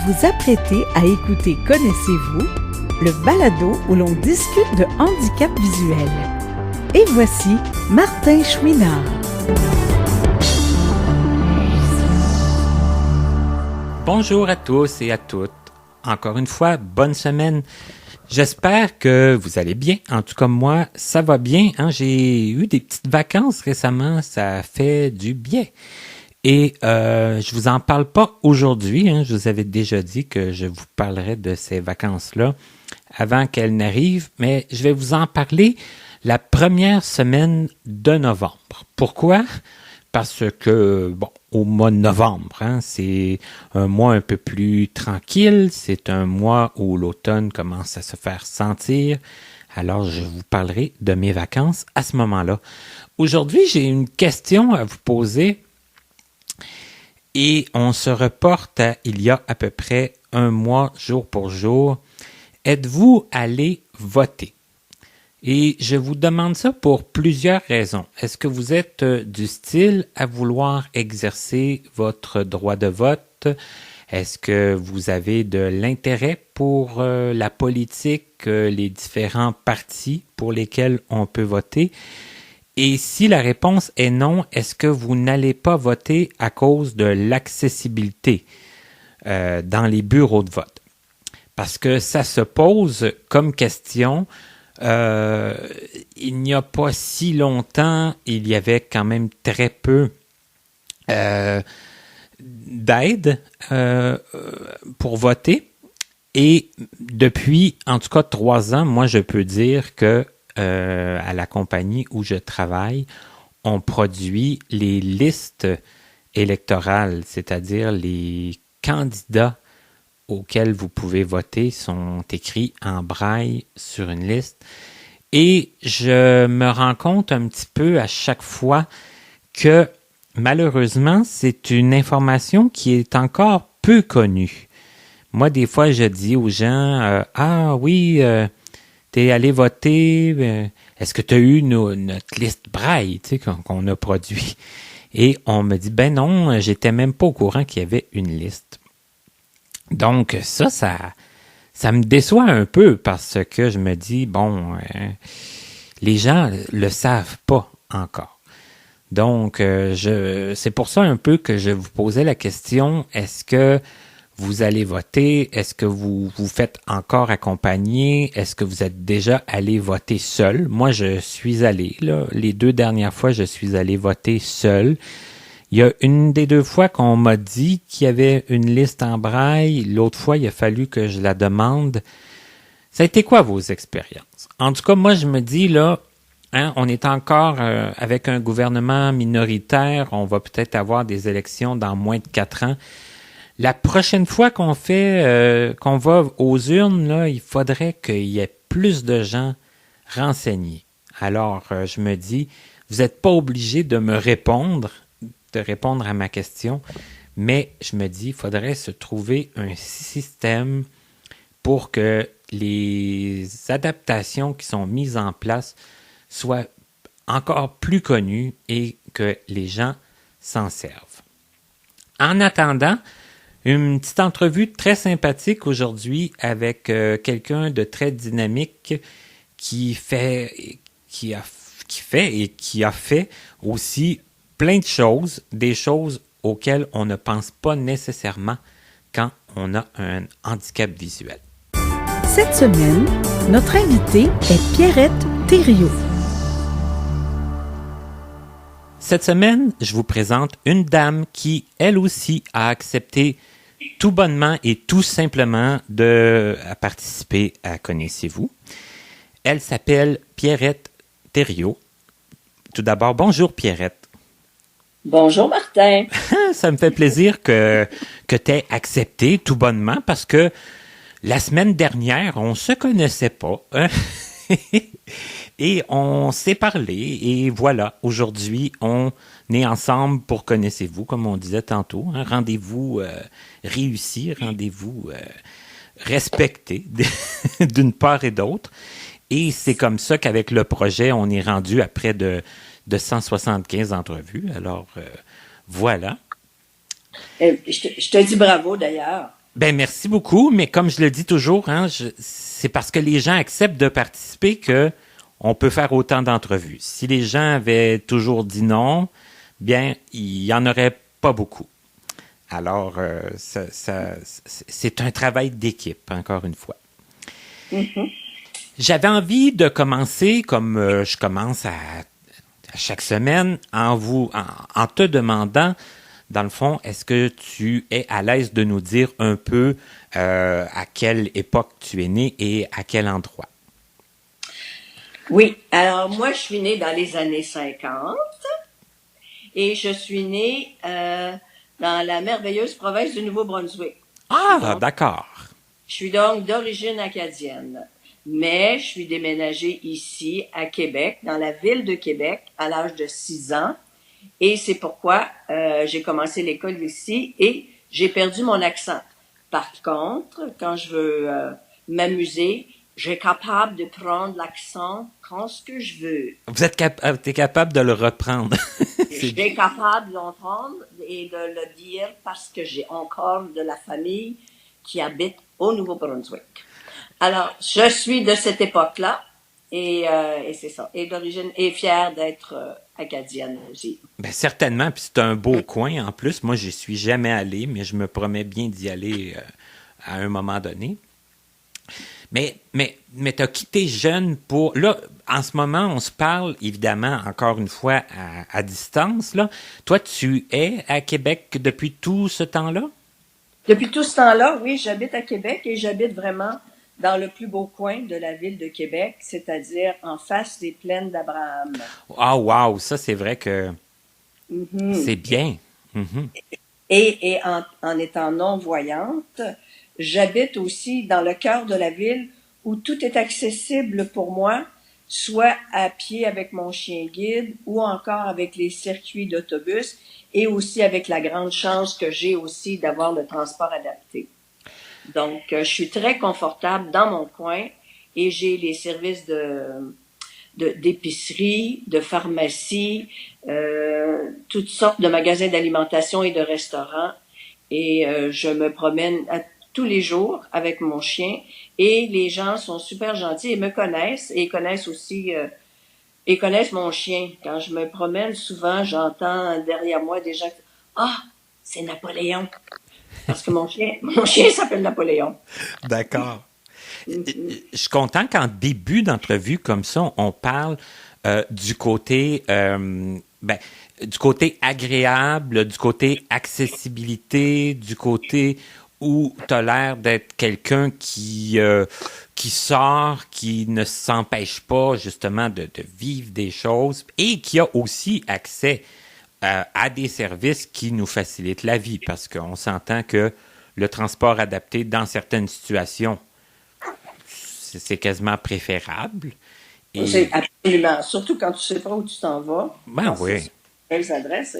vous apprêtez à écouter Connaissez-vous, le balado où l'on discute de handicap visuel. Et voici Martin Chouinard. Bonjour à tous et à toutes. Encore une fois, bonne semaine. J'espère que vous allez bien. En tout cas, moi, ça va bien. J'ai eu des petites vacances récemment. Ça fait du bien. Et je vous en parle pas aujourd'hui. Je vous avais déjà dit que je vous parlerais de ces vacances-là avant qu'elles n'arrivent. Mais je vais vous en parler la première semaine de novembre. Pourquoi? Parce que, au mois de novembre, c'est un mois un peu plus tranquille. C'est un mois où l'automne commence à se faire sentir. Alors, je vous parlerai de mes vacances à ce moment-là. Aujourd'hui, j'ai une question à vous poser. Et on se reporte à il y a à peu près un mois, jour pour jour. Êtes-vous allé voter? Et je vous demande ça pour plusieurs raisons. Est-ce que vous êtes du style à vouloir exercer votre droit de vote? Est-ce que vous avez de l'intérêt pour la politique, les différents partis pour lesquels on peut voter? Et si la réponse est non, est-ce que vous n'allez pas voter à cause de l'accessibilité dans les bureaux de vote? Parce que ça se pose comme question. Il n'y a pas si longtemps, il y avait quand même très peu d'aide pour voter. Et depuis, en tout cas, 3 ans, moi, je peux dire que à la compagnie où je travaille, on produit les listes électorales, c'est-à-dire les candidats auxquels vous pouvez voter sont écrits en braille sur une liste. Et je me rends compte un petit peu à chaque fois que malheureusement, c'est une information qui est encore peu connue. Moi, des fois, je dis aux gens, ah oui, t'es allé voter, est-ce que tu as eu notre liste braille qu'on a produit? Et on me dit, ben non, j'étais même pas au courant qu'il y avait une liste. Donc ça me déçoit un peu parce que je me dis, les gens le savent pas encore. Donc, c'est pour ça un peu que je vous posais la question, est-ce que vous allez voter? Est-ce que vous vous faites encore accompagner? Est-ce que vous êtes déjà allé voter seul? Moi, je suis allé, les 2 dernières fois, je suis allé voter seul. Il y a une des 2 fois qu'on m'a dit qu'il y avait une liste en braille. L'autre fois, il a fallu que je la demande. Ça a été quoi vos expériences? En tout cas, moi, je me dis, on est encore avec un gouvernement minoritaire. On va peut-être avoir des élections dans moins de 4 ans. La prochaine fois qu'on va aux urnes, il faudrait qu'il y ait plus de gens renseignés. Alors, je me dis, vous n'êtes pas obligé de répondre à ma question, mais je me dis, il faudrait se trouver un système pour que les adaptations qui sont mises en place soient encore plus connues et que les gens s'en servent. En attendant, une petite entrevue très sympathique aujourd'hui avec quelqu'un de très dynamique qui a fait aussi plein de choses, des choses auxquelles on ne pense pas nécessairement quand on a un handicap visuel. Cette semaine, notre invitée est Pierrette Thériault. Cette semaine, je vous présente une dame qui, elle aussi, a accepté tout bonnement et tout simplement à participer à Connaissez-vous. Elle s'appelle Pierrette Thériault. Tout d'abord, bonjour Pierrette. Bonjour Martin. Ça me fait plaisir que tu aies accepté tout bonnement parce que la semaine dernière, on se connaissait pas. Et on s'est parlé et voilà, aujourd'hui, on est ensemble pour Connaissez-vous, comme on disait tantôt. Rendez-vous réussi, rendez-vous respecté d'une part et d'autre. Et c'est comme ça qu'avec le projet, on est rendu à près de 175 entrevues. Alors, voilà. Je te dis bravo d'ailleurs. Ben merci beaucoup, mais comme je le dis toujours, hein, c'est parce que les gens acceptent de participer que on peut faire autant d'entrevues. Si les gens avaient toujours dit non, bien, il y en aurait pas beaucoup. Alors, c'est un travail d'équipe, encore une fois. Mhm. J'avais envie de commencer, comme je commence à chaque semaine, en te demandant, dans le fond, est-ce que tu es à l'aise de nous dire un peu à quelle époque tu es né et à quel endroit? Oui, alors moi, je suis née dans les années 50 et je suis née dans la merveilleuse province du Nouveau-Brunswick. Ah, d'accord. Je suis donc d'origine acadienne, mais je suis déménagée ici à Québec, dans la ville de Québec, à l'âge de 6 ans. Et c'est pourquoi j'ai commencé l'école ici et j'ai perdu mon accent. Par contre, quand je veux m'amuser, j'ai capable de prendre l'accent quand ce que je veux. T'es capable de le reprendre. J'ai capable de l'entendre et de le dire parce que j'ai encore de la famille qui habite au Nouveau-Brunswick. Alors, je suis de cette époque-là et c'est ça. Et d'origine, et fière d'être acadienne aussi. Ben certainement, puis c'est un beau coin en plus. Moi, j'y suis jamais allé, mais je me promets bien d'y aller à un moment donné. Mais t'as quitté jeune pour... Là, en ce moment, on se parle, évidemment, encore une fois, à distance, là. Toi, tu es à Québec depuis tout ce temps-là? Depuis tout ce temps-là, oui, j'habite à Québec et j'habite vraiment dans le plus beau coin de la ville de Québec, c'est-à-dire en face des plaines d'Abraham. Ah, wow! Ça, c'est vrai que Mhm. c'est bien. Mhm. Et en étant non-voyante, j'habite aussi dans le cœur de la ville où tout est accessible pour moi, soit à pied avec mon chien guide ou encore avec les circuits d'autobus et aussi avec la grande chance que j'ai aussi d'avoir le transport adapté. Donc, je suis très confortable dans mon coin et j'ai les services d'épicerie, de pharmacie, toutes sortes de magasins d'alimentation et de restaurants. Et je me promène tous les jours avec mon chien et les gens sont super gentils et me connaissent et connaissent aussi et connaissent mon chien. Quand je me promène, souvent j'entends derrière moi des gens qui disent ah, c'est Napoléon. Parce que mon chien s'appelle Napoléon. D'accord. Je suis content qu'en début d'entrevue comme ça, on parle du côté du côté agréable, du côté accessibilité, du côté où tu as l'air d'être quelqu'un qui sort, qui ne s'empêche pas justement de vivre des choses et qui a aussi accès à des services qui nous facilitent la vie parce qu'on s'entend que le transport adapté dans certaines situations, c'est quasiment préférable. Et... C'est absolument. Surtout quand tu sais pas où tu t'en vas. Ben oui. Quelles adresses.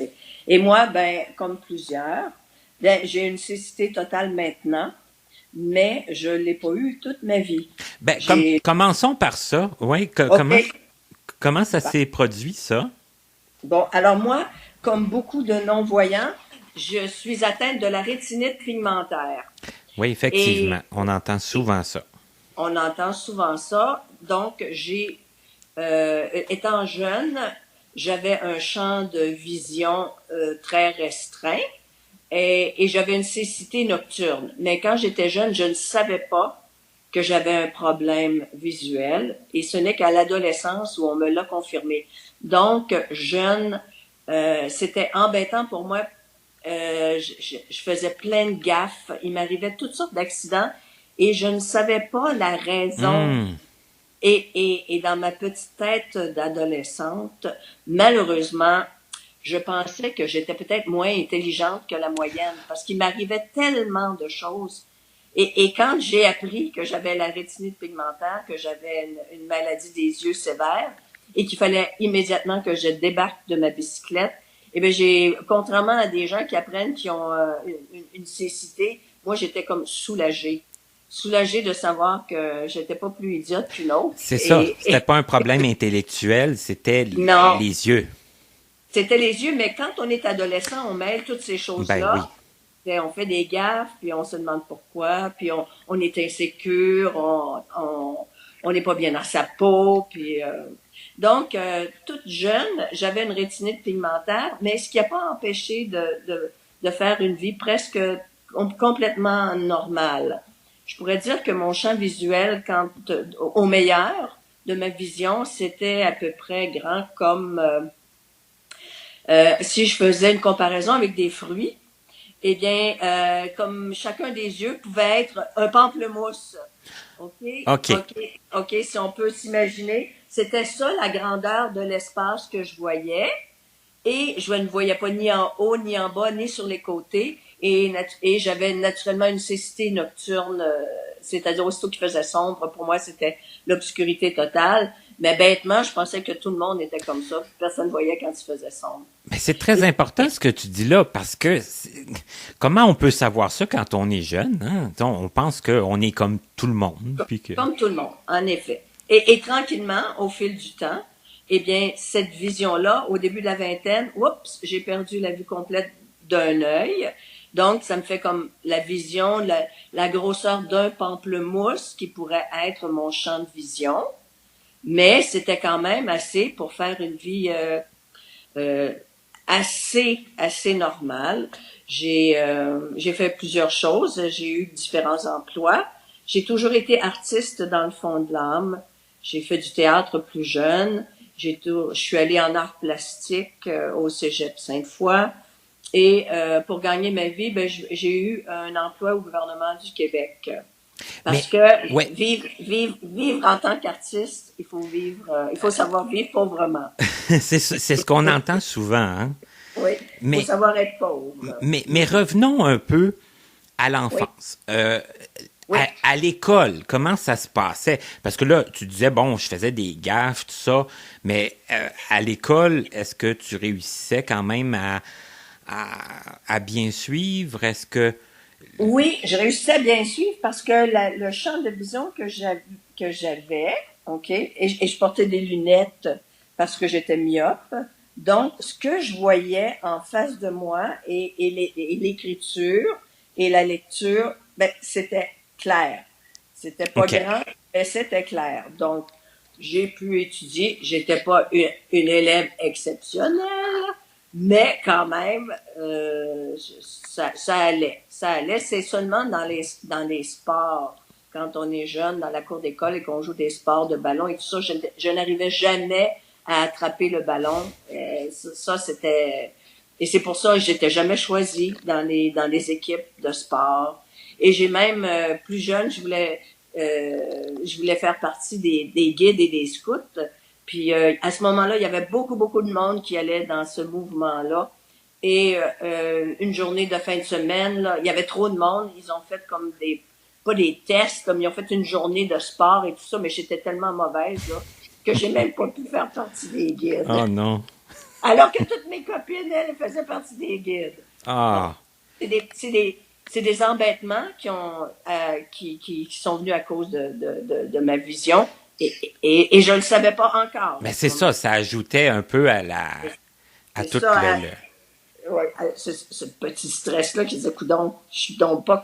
Et moi, ben, comme plusieurs, ben, j'ai une cécité totale maintenant, mais je l'ai pas eu toute ma vie. Ben, commençons par ça. Oui, comment ça s'est produit, ça? Bon, alors moi, comme beaucoup de non-voyants, je suis atteinte de la rétinite pigmentaire. Oui, effectivement. On entend souvent ça. On entend souvent ça. Donc, étant jeune, j'avais un champ de vision très restreint et j'avais une cécité nocturne. Mais quand j'étais jeune, je ne savais pas que j'avais un problème visuel et ce n'est qu'à l'adolescence où on me l'a confirmé. Donc, jeune, c'était embêtant pour moi. Je faisais plein de gaffes. Il m'arrivait toutes sortes d'accidents et je ne savais pas la raison. Et dans ma petite tête d'adolescente, malheureusement, je pensais que j'étais peut-être moins intelligente que la moyenne parce qu'il m'arrivait tellement de choses. Et quand j'ai appris que j'avais la rétinite pigmentaire, que j'avais une maladie des yeux sévère et qu'il fallait immédiatement que je débarque de ma bicyclette, eh bien, contrairement à des gens qui apprennent qui ont une cécité, moi, j'étais comme soulagée de savoir que j'étais pas plus idiote qu'une autre. C'est ça. C'était pas un problème intellectuel, c'était les yeux. C'était les yeux, mais quand on est adolescent, on mêle toutes ces choses-là. Ben oui. On fait des gaffes, puis on se demande pourquoi, puis on est insécure, on n'est pas bien dans sa peau, puis donc toute jeune, j'avais une rétinite pigmentaire, mais ce qui n'a pas empêché de faire une vie presque complètement normale. Je pourrais dire que mon champ visuel, quand au meilleur de ma vision, c'était à peu près grand comme si je faisais une comparaison avec des fruits. Eh bien, comme chacun des yeux pouvait être un pamplemousse. OK, si on peut s'imaginer, c'était ça la grandeur de l'espace que je voyais. Et je ne voyais pas ni en haut, ni en bas, ni sur les côtés. Et j'avais naturellement une cécité nocturne, c'est-à-dire aussitôt qu'il faisait sombre, pour moi, c'était l'obscurité totale. Mais bêtement, je pensais que tout le monde était comme ça, puis personne ne voyait quand il faisait sombre. Mais c'est très important ce que tu dis là, parce que comment on peut savoir ça quand on est jeune? Hein? On pense qu'on est comme tout le monde. Puis que... Comme tout le monde, en effet. Et tranquillement, au fil du temps, eh bien, cette vision-là, au début de la vingtaine, oups, j'ai perdu la vue complète d'un œil. Donc, ça me fait comme la vision, la grosseur d'un pamplemousse qui pourrait être mon champ de vision. Mais c'était quand même assez pour faire une vie assez normale. J'ai fait plusieurs choses. J'ai eu différents emplois. J'ai toujours été artiste dans le fond de l'âme. J'ai fait du théâtre plus jeune. Je suis allée en art plastique au Cégep Sainte-Foy. Et pour gagner ma vie, j'ai eu un emploi au gouvernement du Québec. Parce que vivre en tant qu'artiste, il faut savoir vivre pauvrement. c'est ce qu'on entend souvent. Hein? Oui, il faut savoir être pauvre. Mais revenons un peu à l'enfance. Oui. À l'école, comment ça se passait? Parce que là, tu disais, bon, je faisais des gaffes, tout ça, mais à l'école, est-ce que tu réussissais quand même à bien suivre? Est-ce que... Oui, je réussissais à bien suivre parce que le champ de vision que j'avais, OK, et je portais des lunettes parce que j'étais myope. Donc, ce que je voyais en face de moi et l'écriture et la lecture, c'était clair. C'était pas grand, mais c'était clair. Donc, j'ai pu étudier. J'étais pas une élève exceptionnelle, mais quand même, ça allait. Ça allait. C'est seulement dans les sports, quand on est jeune, dans la cour d'école et qu'on joue des sports de ballon et tout ça, je n'arrivais jamais à attraper le ballon. Ça, c'était... Et c'est pour ça que j'étais jamais choisie dans les équipes de sport. Et j'ai même, plus jeune, je voulais faire partie des guides et des scouts. Puis à ce moment-là, il y avait beaucoup de monde qui allait dans ce mouvement-là. Et une journée de fin de semaine, là, il y avait trop de monde. Ils ont fait comme pas des tests, comme ils ont fait une journée de sport et tout ça, mais j'étais tellement mauvaise là que j'ai même pas pu faire partie des guides. Oh non. Alors que toutes mes copines, elles faisaient partie des guides. Ah. C'est des embêtements qui sont venus à cause de ma vision et je le savais pas encore. Mais c'est ça ajoutait un peu à tout ce petit stress-là qui disait, coudonc, je suis donc pas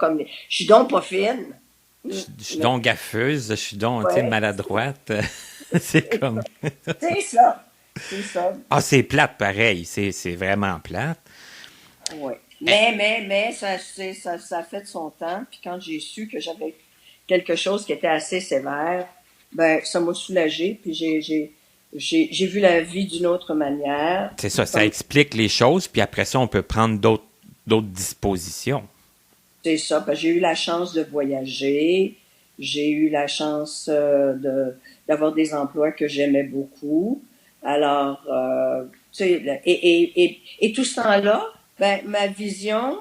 fine. Je suis donc gaffeuse, je suis donc maladroite. C'est comme... C'est ça. Ah, c'est plate pareil, c'est vraiment plate. Oui. Mais ça a fait de son temps. Puis quand j'ai su que j'avais quelque chose qui était assez sévère, ça m'a soulagée. Puis j'ai vu la vie d'une autre manière. C'est ça, ça explique les choses. Puis après ça, on peut prendre d'autres dispositions. C'est ça. J'ai eu la chance de voyager. J'ai eu la chance d'avoir des emplois que j'aimais beaucoup. Alors, tu sais, et tout ce temps-là, ma vision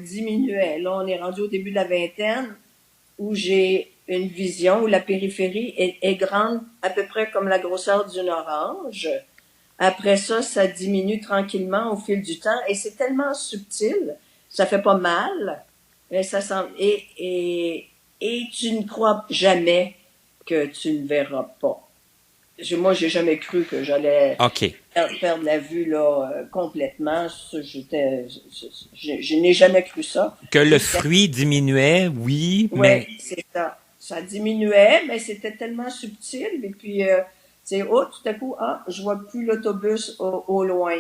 diminuait. Là, on est rendu au début de la vingtaine où j'ai une vision où la périphérie est grande à peu près comme la grosseur d'une orange. Après ça, ça diminue tranquillement au fil du temps et c'est tellement subtil, ça fait pas mal, mais ça semble et tu ne crois jamais que tu ne verras pas. Moi, j'ai jamais cru que j'allais perdre la vue là complètement. Ça, je n'ai jamais cru ça. Que le fruit diminuait, oui, Ouais, mais c'est ça. Ça diminuait, mais c'était tellement subtil. Et puis, tout à coup, je vois plus l'autobus au loin.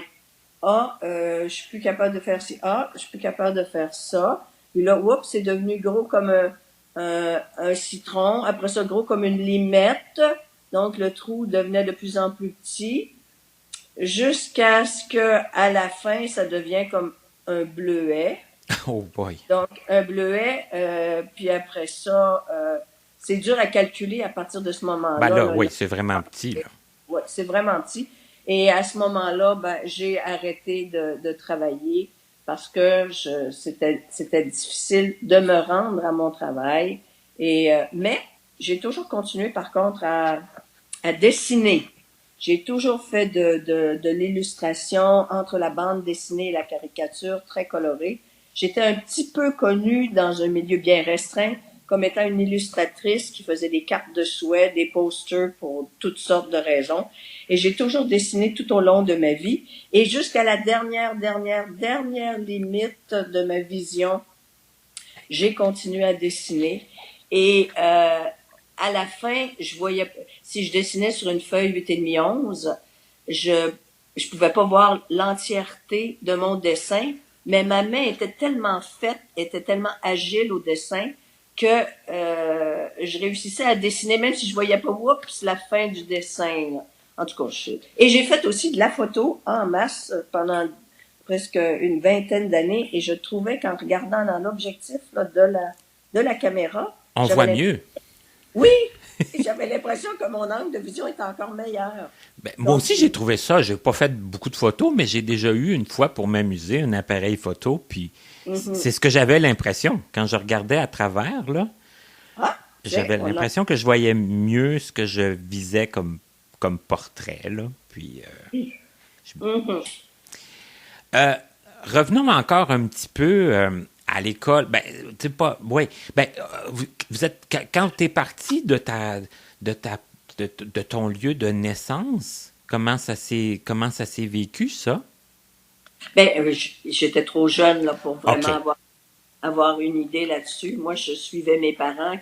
Je suis plus capable de faire ci. Je suis plus capable de faire ça. Puis là, oups, c'est devenu gros comme un citron. Après ça, gros comme une limette. Donc, le trou devenait de plus en plus petit. Jusqu'à ce que, à la fin, ça devient comme un bleuet. oh boy. Donc, un bleuet, puis après ça, c'est dur à calculer à partir de ce Ben moment-là. là, Là, oui, c'est vraiment petit, là. ouais, c'est vraiment petit. Et à ce moment-là, ben, j'ai arrêté de travailler parce que c'était difficile de me rendre à mon travail. Mais j'ai toujours continué, par contre, à dessiner. J'ai toujours fait de l'illustration entre la bande dessinée et la caricature très colorée. J'étais un petit peu connue dans un milieu bien restreint comme étant une illustratrice qui faisait des cartes de souhait, des posters pour toutes sortes de raisons. Et j'ai toujours dessiné tout au long de ma vie. Et jusqu'à la dernière limite de ma vision, j'ai continué à dessiner. Et à la fin, je voyais, si je dessinais sur une feuille 8,5-11, je pouvais pas voir l'entièreté de mon dessin, mais ma main était tellement faite, était tellement agile au dessin que je réussissais à dessiner, même si je voyais pas, la fin du dessin. Là. En tout cas, et j'ai fait aussi de la photo en masse pendant presque une vingtaine d'années, et je trouvais qu'en regardant dans l'objectif là, de la caméra, On voit mieux. oui, j'avais l'impression que mon angle de vision était encore meilleur. Ben, moi aussi, j'ai trouvé ça. J'ai pas fait beaucoup de photos, mais j'ai déjà eu une fois pour m'amuser un appareil photo. Puis c'est ce que j'avais l'impression quand je regardais à travers là. J'avais l'impression que je voyais mieux ce que je visais comme portrait là. Puis revenons encore un petit peu à l'école. Ben, tu sais pas. Oui. Ben, vous êtes quand t'es parti de ton lieu de naissance. Comment ça s'est vécu ça? Ben, j'étais trop jeune là pour vraiment Okay. avoir une idée là-dessus. Moi, je suivais mes parents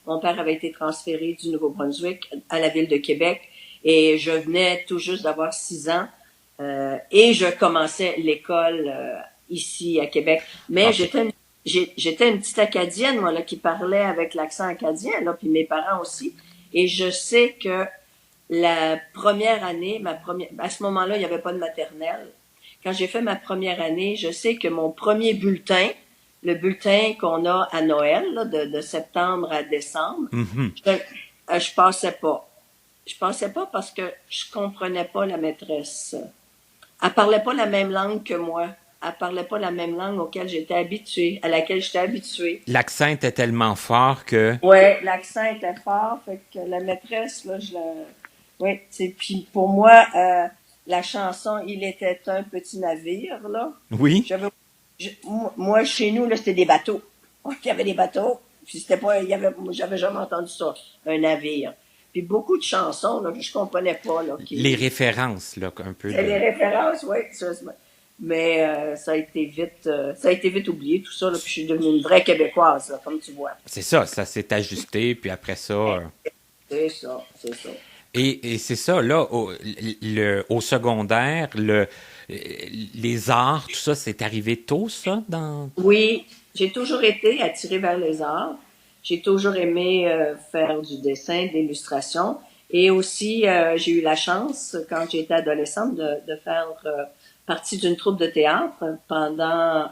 mon père avait été transféré du Nouveau-Brunswick à la ville de Québec et je venais tout juste d'avoir 6 ans et je commençais l'école ici à Québec. Mais Okay. j'étais une petite Acadienne, moi, là, qui parlait avec l'accent acadien, là, puis mes parents aussi. Et je sais que la première année, à ce moment-là, il n'y avait pas de maternelle. Quand j'ai fait ma première année, je sais que mon premier bulletin, le bulletin qu'on a à Noël, là, de septembre à décembre, Mhm. je passais pas. Je passais pas parce que je comprenais pas la maîtresse. Elle parlait pas la même langue que moi. Elle parlait pas la même langue à laquelle j'étais habituée. L'accent était tellement fort que... Ouais, l'accent était fort, fait que la maîtresse, là, ouais, puis pour moi, la chanson Il était un petit navire, là. Oui, Moi, chez nous, là, c'était des bateaux. Il y avait des bateaux, puis j'avais jamais entendu ça, un navire. Puis beaucoup de chansons, là, que je comprenais pas, là. les références, là, un peu C'est de... les références, oui, mais ça a été vite oublié, tout ça, là, puis je suis devenue une vraie Québécoise, là, comme tu vois. C'est ça s'est ajusté, puis après ça... C'est ça, c'est ça. Et c'est ça, là, au secondaire, les arts, tout ça, c'est arrivé tôt, ça, dans... Oui, j'ai toujours été attirée vers les arts. J'ai toujours aimé faire du dessin, de l'illustration. Et aussi, j'ai eu la chance, quand j'étais adolescente, de faire partie d'une troupe de théâtre pendant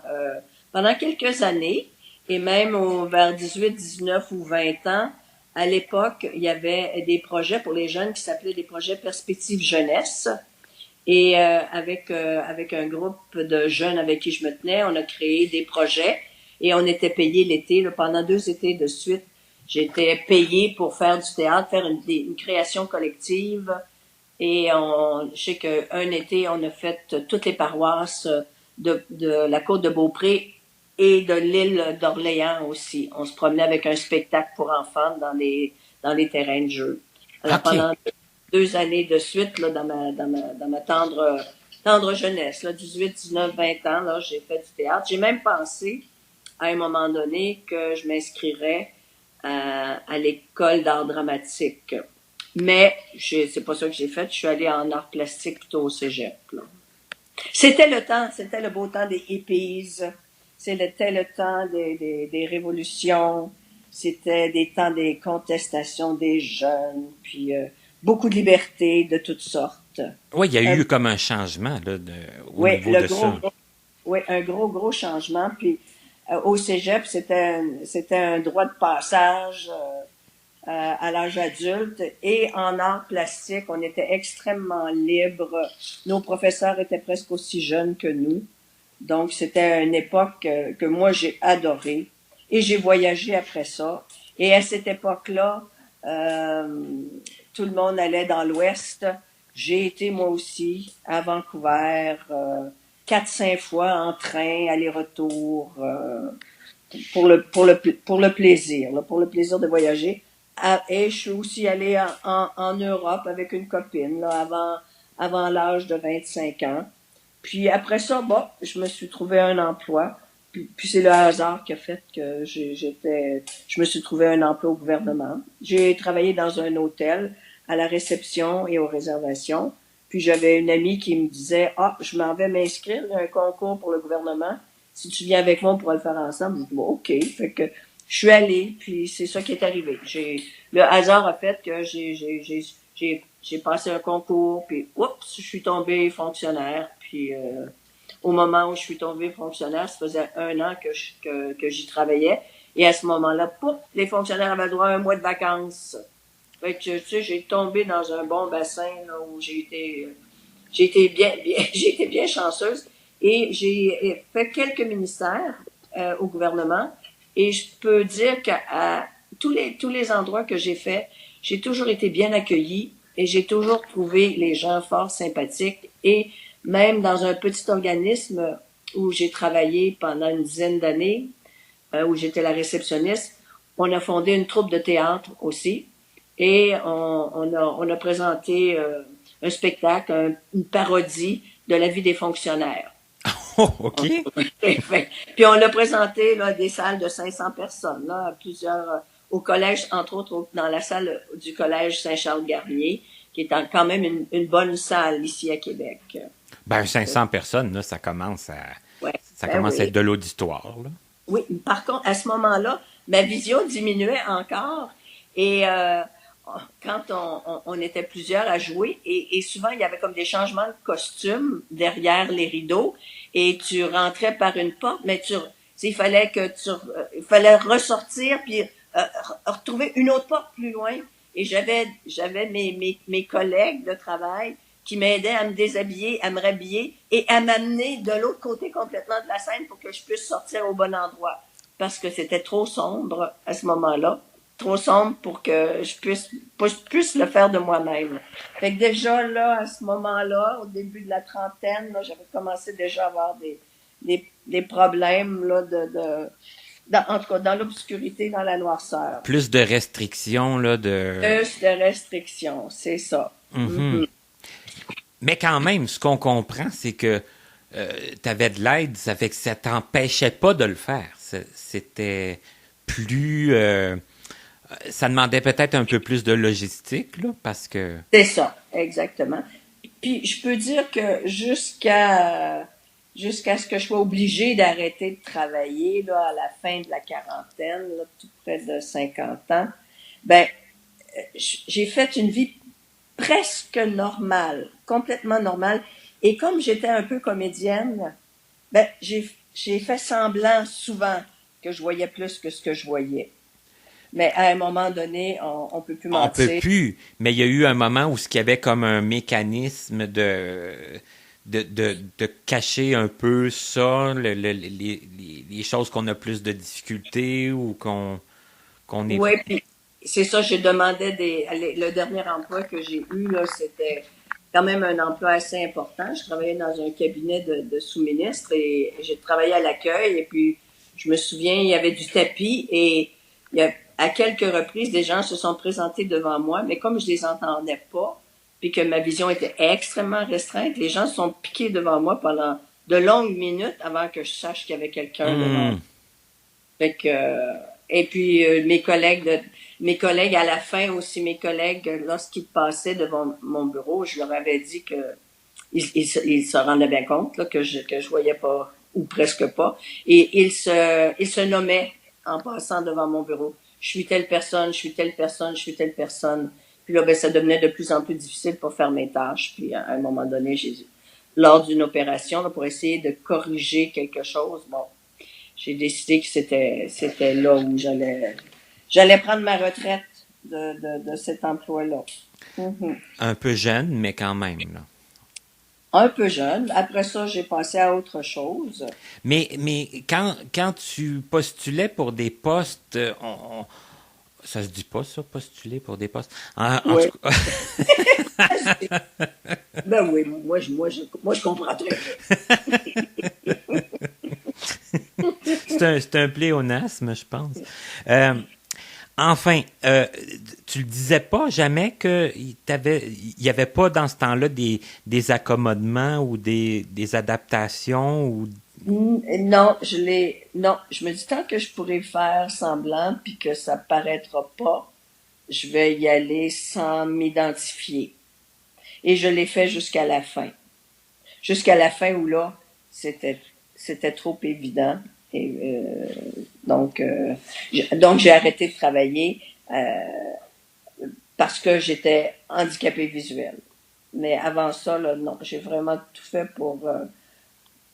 quelques années. Et même vers 18, 19 ou 20 ans, à l'époque, il y avait des projets pour les jeunes qui s'appelaient des projets Perspective Jeunesse. Et avec un groupe de jeunes avec qui je me tenais, on a créé des projets et on était payé l'été. Là, pendant 2 étés de suite, j'étais payée pour faire du théâtre, faire une création collective. Et je sais qu'un été, on a fait toutes les paroisses de la côte de Beaupré et de l'île d'Orléans aussi. On se promenait avec un spectacle pour enfants dans les terrains de jeu. Alors, OK. 2 années de suite là, dans ma tendre jeunesse, là, 18, 19, 20 ans, là, j'ai fait du théâtre. J'ai même pensé à un moment donné que je m'inscrirais à l'école d'art dramatique. Mais c'est pas ça que j'ai fait. Je suis allée en art plastique plutôt au cégep. Là. C'était le beau temps des hippies. C'était le temps des révolutions. C'était des temps des contestations des jeunes. Puis beaucoup de liberté de toutes sortes. Oui, il y a eu comme un changement là, au niveau de ça. Oui, un gros changement. Puis au cégep, c'était un droit de passage à l'âge adulte. Et en art plastique, on était extrêmement libre. Nos professeurs étaient presque aussi jeunes que nous. Donc, c'était une époque que moi, j'ai adorée. Et j'ai voyagé après ça. Et à cette époque-là, tout le monde allait dans l'Ouest. J'ai été, moi aussi, à Vancouver, 4-5 fois en train, aller-retour, pour le plaisir, là, pour le plaisir de voyager. Et je suis aussi allée en Europe avec une copine, là, avant l'âge de 25 ans. Puis après ça, je me suis trouvé un emploi. Puis c'est le hasard qui a fait que je me suis trouvé un emploi au gouvernement. J'ai travaillé dans un hôtel, à la réception et aux réservations. Puis j'avais une amie qui me disait, je m'en vais m'inscrire à un concours pour le gouvernement. Si tu viens avec moi, on pourra le faire ensemble. Je dis, OK. Fait que je suis allée, puis c'est ça qui est arrivé. Le hasard a fait que j'ai passé un concours, puis oups, je suis tombée fonctionnaire. Puis au moment où je suis tombée fonctionnaire, ça faisait 1 an que j'y travaillais. Et à ce moment-là, les fonctionnaires avaient droit à 1 mois de vacances. Fait que, tu sais, j'ai tombé dans un bon bassin là, où j'ai été bien chanceuse. Et j'ai fait quelques ministères au gouvernement. Et je peux dire qu'à tous les endroits que j'ai fait, j'ai toujours été bien accueillie et j'ai toujours trouvé les gens fort sympathiques. Et même dans un petit organisme où j'ai travaillé pendant une dizaine d'années, où j'étais la réceptionniste, on a fondé une troupe de théâtre aussi. Et on a présenté un spectacle, une parodie de la vie des fonctionnaires. Oh, OK. Puis on l'a présenté là, des salles de 500 personnes, là, plusieurs au collège, entre autres dans la salle du collège Saint-Charles-Garnier, qui est quand même une bonne salle ici à Québec. Ben 500 personnes, là, ça commence à être de l'auditoire. Là. Oui, par contre, à ce moment-là, ma vision diminuait encore et quand on était plusieurs à jouer et souvent il y avait comme des changements de costumes derrière les rideaux et tu rentrais par une porte, mais il fallait ressortir puis retrouver une autre porte plus loin. Et j'avais mes collègues de travail qui m'aidaient à me déshabiller, à me rhabiller et à m'amener de l'autre côté complètement de la scène pour que je puisse sortir au bon endroit. Parce que c'était trop sombre à ce moment-là. Trop sombre pour que je puisse le faire de moi-même. Fait que déjà, là, à ce moment-là, au début de la trentaine, là, j'avais commencé déjà à avoir des problèmes, là, en tout cas, dans l'obscurité, dans la noirceur. Plus de restrictions, là, Plus de restrictions, c'est ça. Mm-hmm. Mais quand même, ce qu'on comprend, c'est que tu avais de l'aide, ça fait que ça t'empêchait pas de le faire. C'était plus... ça demandait peut-être un peu plus de logistique, là, parce que... C'est ça, exactement. Puis, je peux dire que jusqu'à ce que je sois obligée d'arrêter de travailler, là, à la fin de la quarantaine, là, tout près de 50 ans, j'ai fait une vie presque normale, complètement normale. Et comme j'étais un peu comédienne, j'ai fait semblant souvent que je voyais plus que ce que je voyais. Mais à un moment donné, on peut plus mentir. On peut plus, mais il y a eu un moment où il y avait comme un mécanisme de cacher un peu ça, les choses qu'on a plus de difficultés ou qu'on est... Oui, puis c'est ça, je demandais le dernier emploi que j'ai eu, là, c'était quand même un emploi assez important. Je travaillais dans un cabinet de sous-ministre et j'ai travaillé à l'accueil et puis je me souviens, il y avait du tapis et à quelques reprises, des gens se sont présentés devant moi, mais comme je les entendais pas, puis que ma vision était extrêmement restreinte, les gens se sont piqués devant moi pendant de longues minutes avant que je sache qu'il y avait quelqu'un devant moi. Fait que, et puis mes collègues à la fin aussi, mes collègues, lorsqu'ils passaient devant mon bureau, je leur avais dit que ils se rendaient bien compte là, que je voyais pas ou presque pas, et ils se nommaient en passant devant mon bureau. Je suis telle personne, je suis telle personne, je suis telle personne. Puis là, ben, ça devenait de plus en plus difficile pour faire mes tâches. Puis à un moment donné, lors d'une opération, là, pour essayer de corriger quelque chose, bon, j'ai décidé que c'était là où j'allais prendre ma retraite de cet emploi-là. Mm-hmm. Un peu jeune, mais quand même, là. Un peu jeune. Après ça, j'ai passé à autre chose. Mais quand tu postulais pour des postes, ça se dit pas ça, postuler pour des postes. En Oui. tout cas, Ben oui, moi je comprends très bien. c'est un pléonasme, je pense. Enfin, tu le disais pas jamais que il y avait pas dans ce temps-là des accommodements ou des adaptations ou Non, je me dis tant que je pourrais faire semblant puis que ça paraîtra pas, je vais y aller sans m'identifier. Et je l'ai fait jusqu'à la fin. Jusqu'à la fin où là, c'était trop évident. Et donc j'ai arrêté de travailler parce que j'étais handicapée visuelle. Mais avant ça, là, non, j'ai vraiment tout fait pour.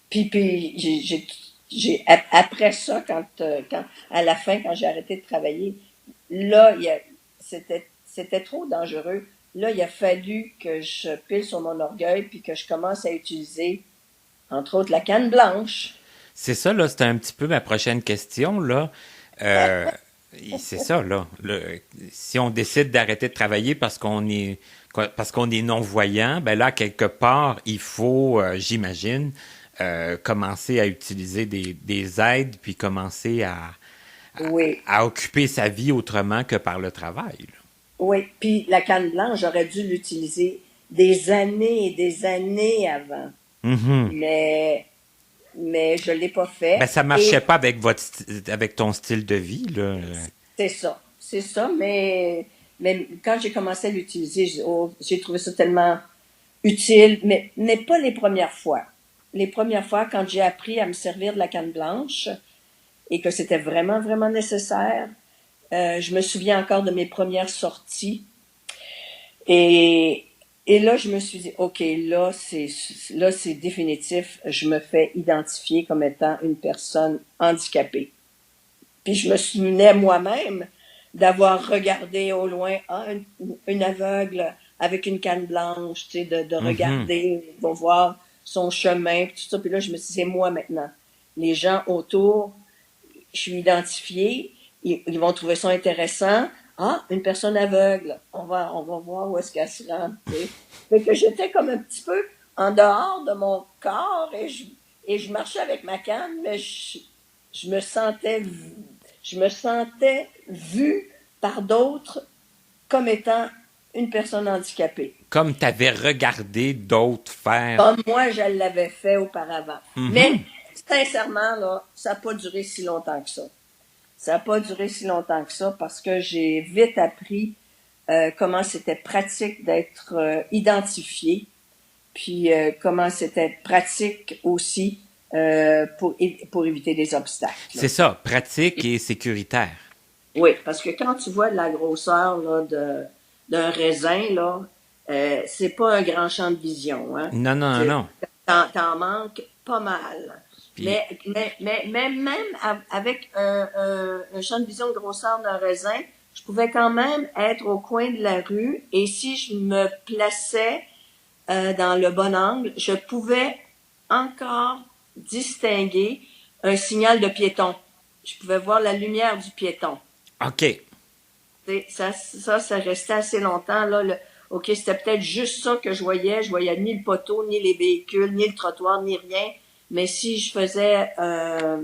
Puis après ça, quand à la fin, quand j'ai arrêté de travailler, là, c'était trop dangereux. Là, il a fallu que je pile sur mon orgueil puis que je commence à utiliser, entre autres, la canne blanche. c'est ça là, c'était un petit peu ma prochaine question là. C'est ça là. Si on décide d'arrêter de travailler parce qu'on est non-voyant, ben là quelque part il faut, j'imagine, commencer à utiliser des aides puis commencer Oui. à occuper sa vie autrement que par le travail. Là. Oui, puis la canne blanche, j'aurais dû l'utiliser des années et des années avant. Mm-hmm. Mais je l'ai pas fait. Ben ça marchait pas avec avec ton style de vie là. C'est ça, mais quand j'ai commencé à l'utiliser, j'ai trouvé ça tellement utile, mais pas les premières fois. Les premières fois, quand j'ai appris à me servir de la canne blanche et que c'était vraiment, vraiment nécessaire, je me souviens encore de mes premières sorties. Et là, je me suis dit, OK, là, c'est définitif. Je me fais identifier comme étant une personne handicapée. Puis je me souvenais moi-même d'avoir regardé au loin une aveugle avec une canne blanche, tu sais, de regarder, de voir son chemin, tout ça. Puis là, je me suis dit, c'est moi maintenant. Les gens autour, je suis identifiée, ils vont trouver ça intéressant. Ah, une personne aveugle, on va voir où est-ce qu'elle se rend. Fait que j'étais comme un petit peu en dehors de mon corps et je marchais avec ma canne, mais je me sentais vue par d'autres comme étant une personne handicapée. Comme tu avais regardé d'autres faire. Comme moi, je l'avais fait auparavant. Mm-hmm. Mais, sincèrement, là, ça n'a pas duré si longtemps que ça. Ça n'a pas duré si longtemps que ça parce que j'ai vite appris comment c'était pratique d'être identifié, puis comment c'était pratique aussi pour éviter des obstacles. Là. C'est ça, pratique et sécuritaire. Oui, parce que quand tu vois de la grosseur là, d'un raisin, là, c'est pas un grand champ de vision. Hein? Non. T'en manques pas mal. Puis... Mais même avec un champ de vision de grosseur d'un raisin, je pouvais quand même être au coin de la rue et si je me plaçais dans le bon angle, je pouvais encore distinguer un signal de piéton. Je pouvais voir la lumière du piéton. OK. Ça restait assez longtemps. Là, OK, c'était peut-être juste ça que je voyais. Je voyais ni le poteau, ni les véhicules, ni le trottoir, ni rien. Mais si je faisais un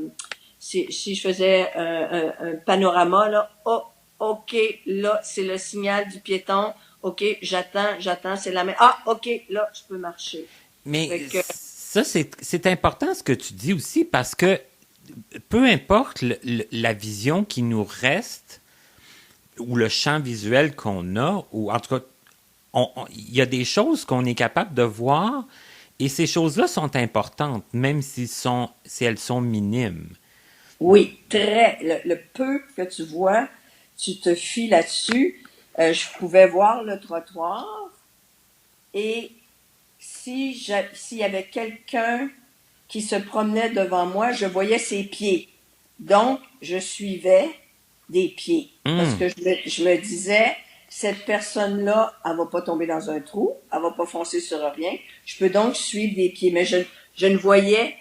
panorama, là, oh, OK, là, c'est le signal du piéton. OK, j'attends, c'est la main. Ah, OK, là, je peux marcher. Mais Fait que, ça, c'est important ce que tu dis aussi parce que peu importe la vision qui nous reste ou le champ visuel qu'on a, ou en tout cas, il y a des choses qu'on est capable de voir et ces choses-là sont importantes, même si elles sont minimes. oui, le peu que tu vois, tu te fies là-dessus. Je pouvais voir le trottoir et s'il y avait quelqu'un qui se promenait devant moi, je voyais ses pieds. Donc, je suivais des pieds. Parce que je me disais, cette personne-là, elle va pas tomber dans un trou, elle va pas foncer sur rien. Je peux donc suivre des pieds. Mais je ne voyais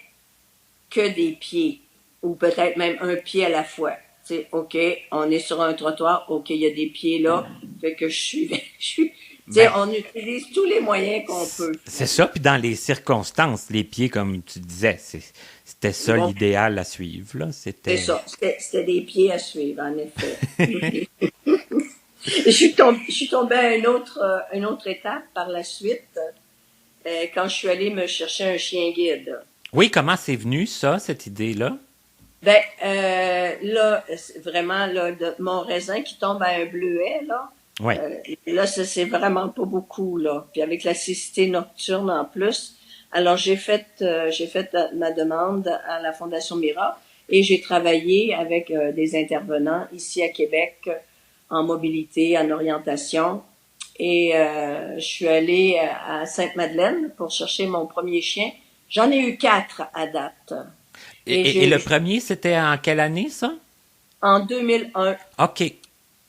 que des pieds. Ou peut-être même un pied à la fois. Tu sais, OK, on est sur un trottoir, OK, il y a des pieds là. Fait que je suivais. Tu sais, on utilise tous les moyens qu'on peut. C'est ça, puis dans les circonstances, les pieds, comme tu disais, c'était ça Bon, l'idéal à suivre, là. c'est ça. C'était des pieds à suivre, en effet. Je suis tombée à une autre étape par la suite, quand je suis allée me chercher un chien guide. Oui, comment c'est venu, ça, cette idée-là? Ben, là, vraiment, là, mon raisin qui tombe à un bleuet, là. Oui. Là, ça, c'est vraiment pas beaucoup, là. Puis avec la cécité nocturne en plus. Alors, j'ai fait ma demande à la Fondation Mira et j'ai travaillé avec des intervenants ici à Québec en mobilité, en orientation. Et je suis allée à Sainte-Madeleine pour chercher mon premier chien. J'en ai eu 4 à date. Et le premier, c'était en quelle année, ça? En 2001. OK.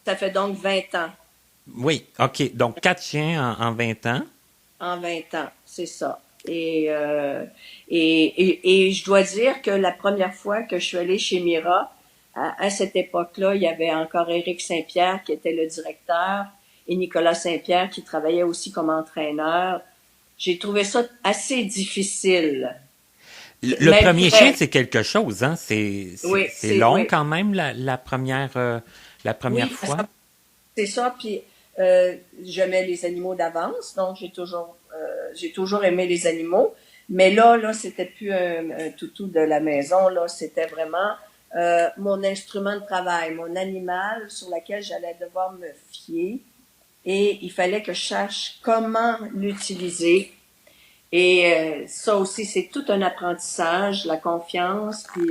Ça fait donc 20 ans. Oui, OK. Donc, 4 chiens en 20 ans. En 20 ans, c'est ça. Et je dois dire que la première fois que je suis allée chez Mira, à cette époque-là, il y avait encore Éric Saint-Pierre qui était le directeur et Nicolas Saint-Pierre qui travaillait aussi comme entraîneur. J'ai trouvé ça assez difficile. Le Même premier très- chien, c'est quelque chose, hein? Oui, C'est long oui. quand même, la première Oui, fois. c'est ça. Puis je mets les animaux d'avance, donc j'ai toujours aimé les animaux. Mais là, c'était plus un toutou de la maison. Là, c'était vraiment mon instrument de travail, mon animal sur lequel j'allais devoir me fier. Et il fallait que je sache comment l'utiliser. Et ça aussi, c'est tout un apprentissage, la confiance. Puis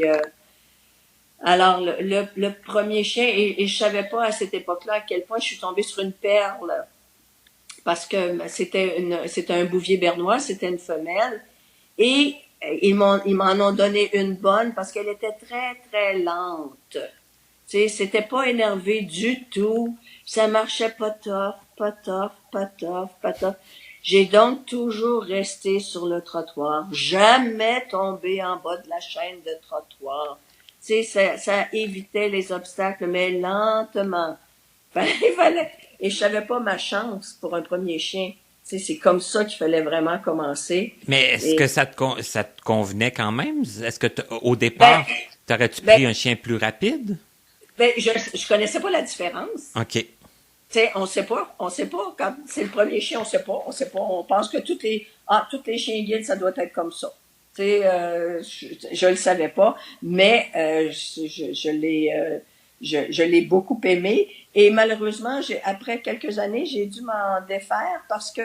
alors le premier chien, et je savais pas à cette époque-là à quel point je suis tombée sur une perle, parce que c'était un bouvier bernois, c'était une femelle, et ils m'en ont donné une bonne parce qu'elle était très très lente. Tu sais, c'était pas énervé du tout, ça marchait pas tough, pas tough, pas tough, pas tough. J'ai donc toujours resté sur le trottoir, jamais tombé en bas de la chaîne de trottoir. Tu sais, ça évitait les obstacles, mais lentement. Il fallait. Et je savais pas ma chance pour un premier chien. Tu sais, c'est comme ça qu'il fallait vraiment commencer. Mais est-ce Et, que ça te convenait quand même? Est-ce que au départ, t'aurais-tu ben, pris un chien plus rapide? je connaissais pas la différence. OK. Tu sais, on sait pas. Quand c'est le premier chien, on sait pas. On pense que tous les chiens guides, ça doit être comme ça. Tu sais, je le savais pas, mais je l'ai beaucoup aimé. Et malheureusement, après quelques années, j'ai dû m'en défaire parce que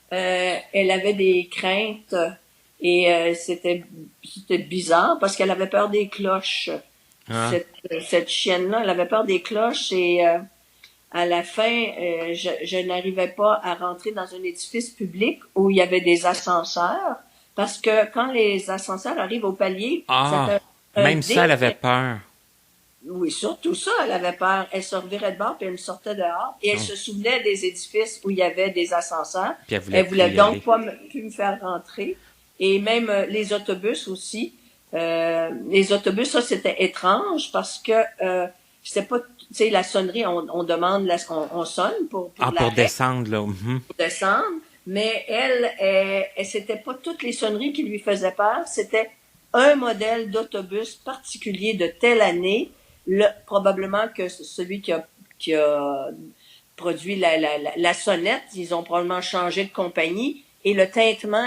elle avait des craintes et c'était bizarre parce qu'elle avait peur des cloches. Ah. Cette chienne-là, elle avait peur des cloches et à la fin, je n'arrivais pas à rentrer dans un édifice public où il y avait des ascenseurs parce que quand les ascenseurs arrivent au palier, Ah, c'est un même ça, elle avait dé- peur. Oui, surtout ça, elle avait peur. Elle se revirait de bord puis elle me sortait dehors et elle se souvenait des édifices où il y avait des ascenseurs. Puis Elle voulait plus y aller. donc pas plus me faire rentrer. Et même les autobus aussi. Les autobus, ça c'était étrange parce que c'était pas, tu sais, la sonnerie, on demande, on sonne pour Ah, pour l'arrêt, descendre, là. Mhm. pour descendre. Mais c'était pas toutes les sonneries qui lui faisaient peur. C'était un modèle d'autobus particulier de telle année. Probablement que celui qui a produit la sonnette. Ils ont probablement changé de compagnie et le tintement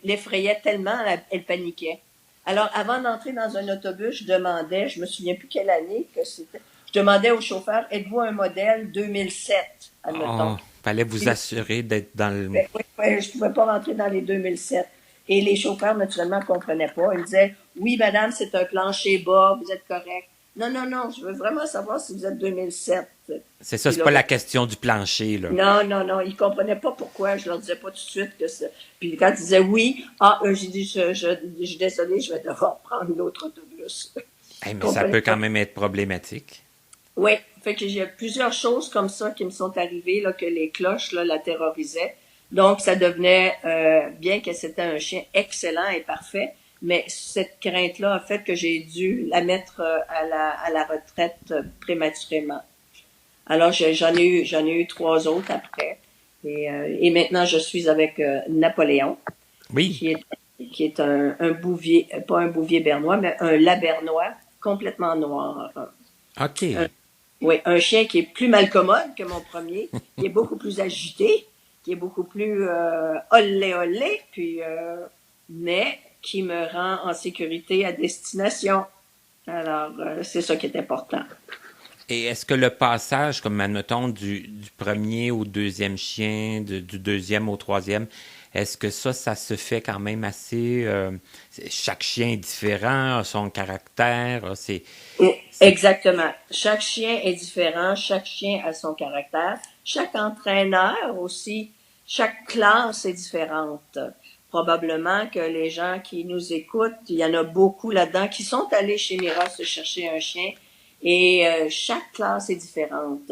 l'effrayait tellement, elle paniquait. Alors, avant d'entrer dans un autobus, je me souviens plus quelle année que c'était, je demandais au chauffeur, êtes-vous un modèle 2007, admettons. Fallait vous assurer d'être dans le... Oui, je pouvais pas rentrer dans les 2007. Et les chauffeurs, naturellement, comprenaient pas. Ils me disaient, oui, madame, c'est un plancher bas, vous êtes correct. Non, non, non, je veux vraiment savoir si vous êtes 2007. C'est ça, c'est pas la question du plancher, là. Non, non, non, ils comprenaient pas pourquoi. Je leur disais pas tout de suite que ça. Puis quand ils disaient oui, j'ai dit, je suis désolée, je vais devoir prendre l'autre autobus. Hey, mais ça peut quand même être problématique. Oui, fait que j'ai plusieurs choses comme ça qui me sont arrivées, là, que les cloches, là, la terrorisaient. Donc, ça devenait, bien que c'était un chien excellent et parfait, mais cette crainte-là a fait que j'ai dû la mettre à la retraite prématurément. Alors, j'en ai eu 3 autres après. Et maintenant, je suis avec Napoléon. Oui. Qui est un bouvier, pas un bouvier bernois, mais un labernois complètement noir. OK. Oui, un chien qui est plus malcommode que mon premier, qui est beaucoup plus agité, qui est beaucoup plus olé, puis mais qui me rend en sécurité à destination. Alors, c'est ça qui est important. Et est-ce que le passage, comme admettons, du premier au deuxième chien, du deuxième au troisième, est-ce que ça se fait quand même assez... chaque chien est différent, a son caractère, Exactement. Chaque chien est différent, chaque chien a son caractère. Chaque entraîneur aussi, chaque classe est différente. Probablement que les gens qui nous écoutent, il y en a beaucoup là-dedans qui sont allés chez Mira se chercher un chien et chaque classe est différente.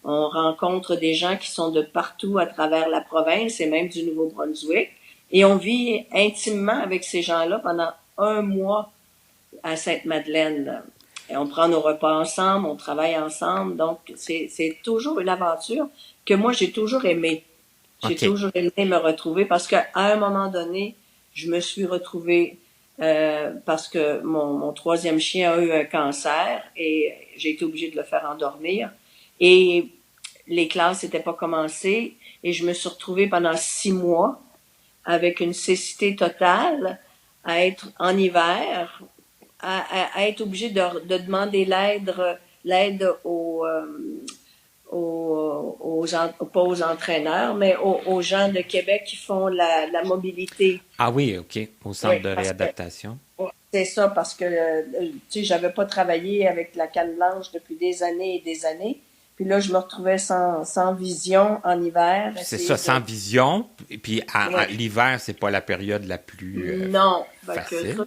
On rencontre des gens qui sont de partout à travers la province et même du Nouveau-Brunswick et on vit intimement avec ces gens-là pendant 1 mois à Sainte-Madeleine. Et on prend nos repas ensemble, on travaille ensemble, donc c'est toujours une aventure que moi j'ai toujours aimé. J'ai toujours aimé me retrouver parce qu'à un moment donné, je me suis retrouvée parce que mon 3e chien a eu un cancer et j'ai été obligée de le faire endormir. Et les classes n'étaient pas commencées et je me suis retrouvée pendant 6 mois avec une cécité totale à être en hiver, à être obligée de demander l'aide pas aux entraîneurs, mais aux gens de Québec qui font la mobilité. Ah oui, OK, au centre de réadaptation. C'est ça, parce que, tu sais, j'avais pas travaillé avec la canne blanche depuis des années et des années. Puis là, je me retrouvais sans vision en hiver. C'est ça, sans vision. Et puis l'hiver, c'est pas la période la plus facile.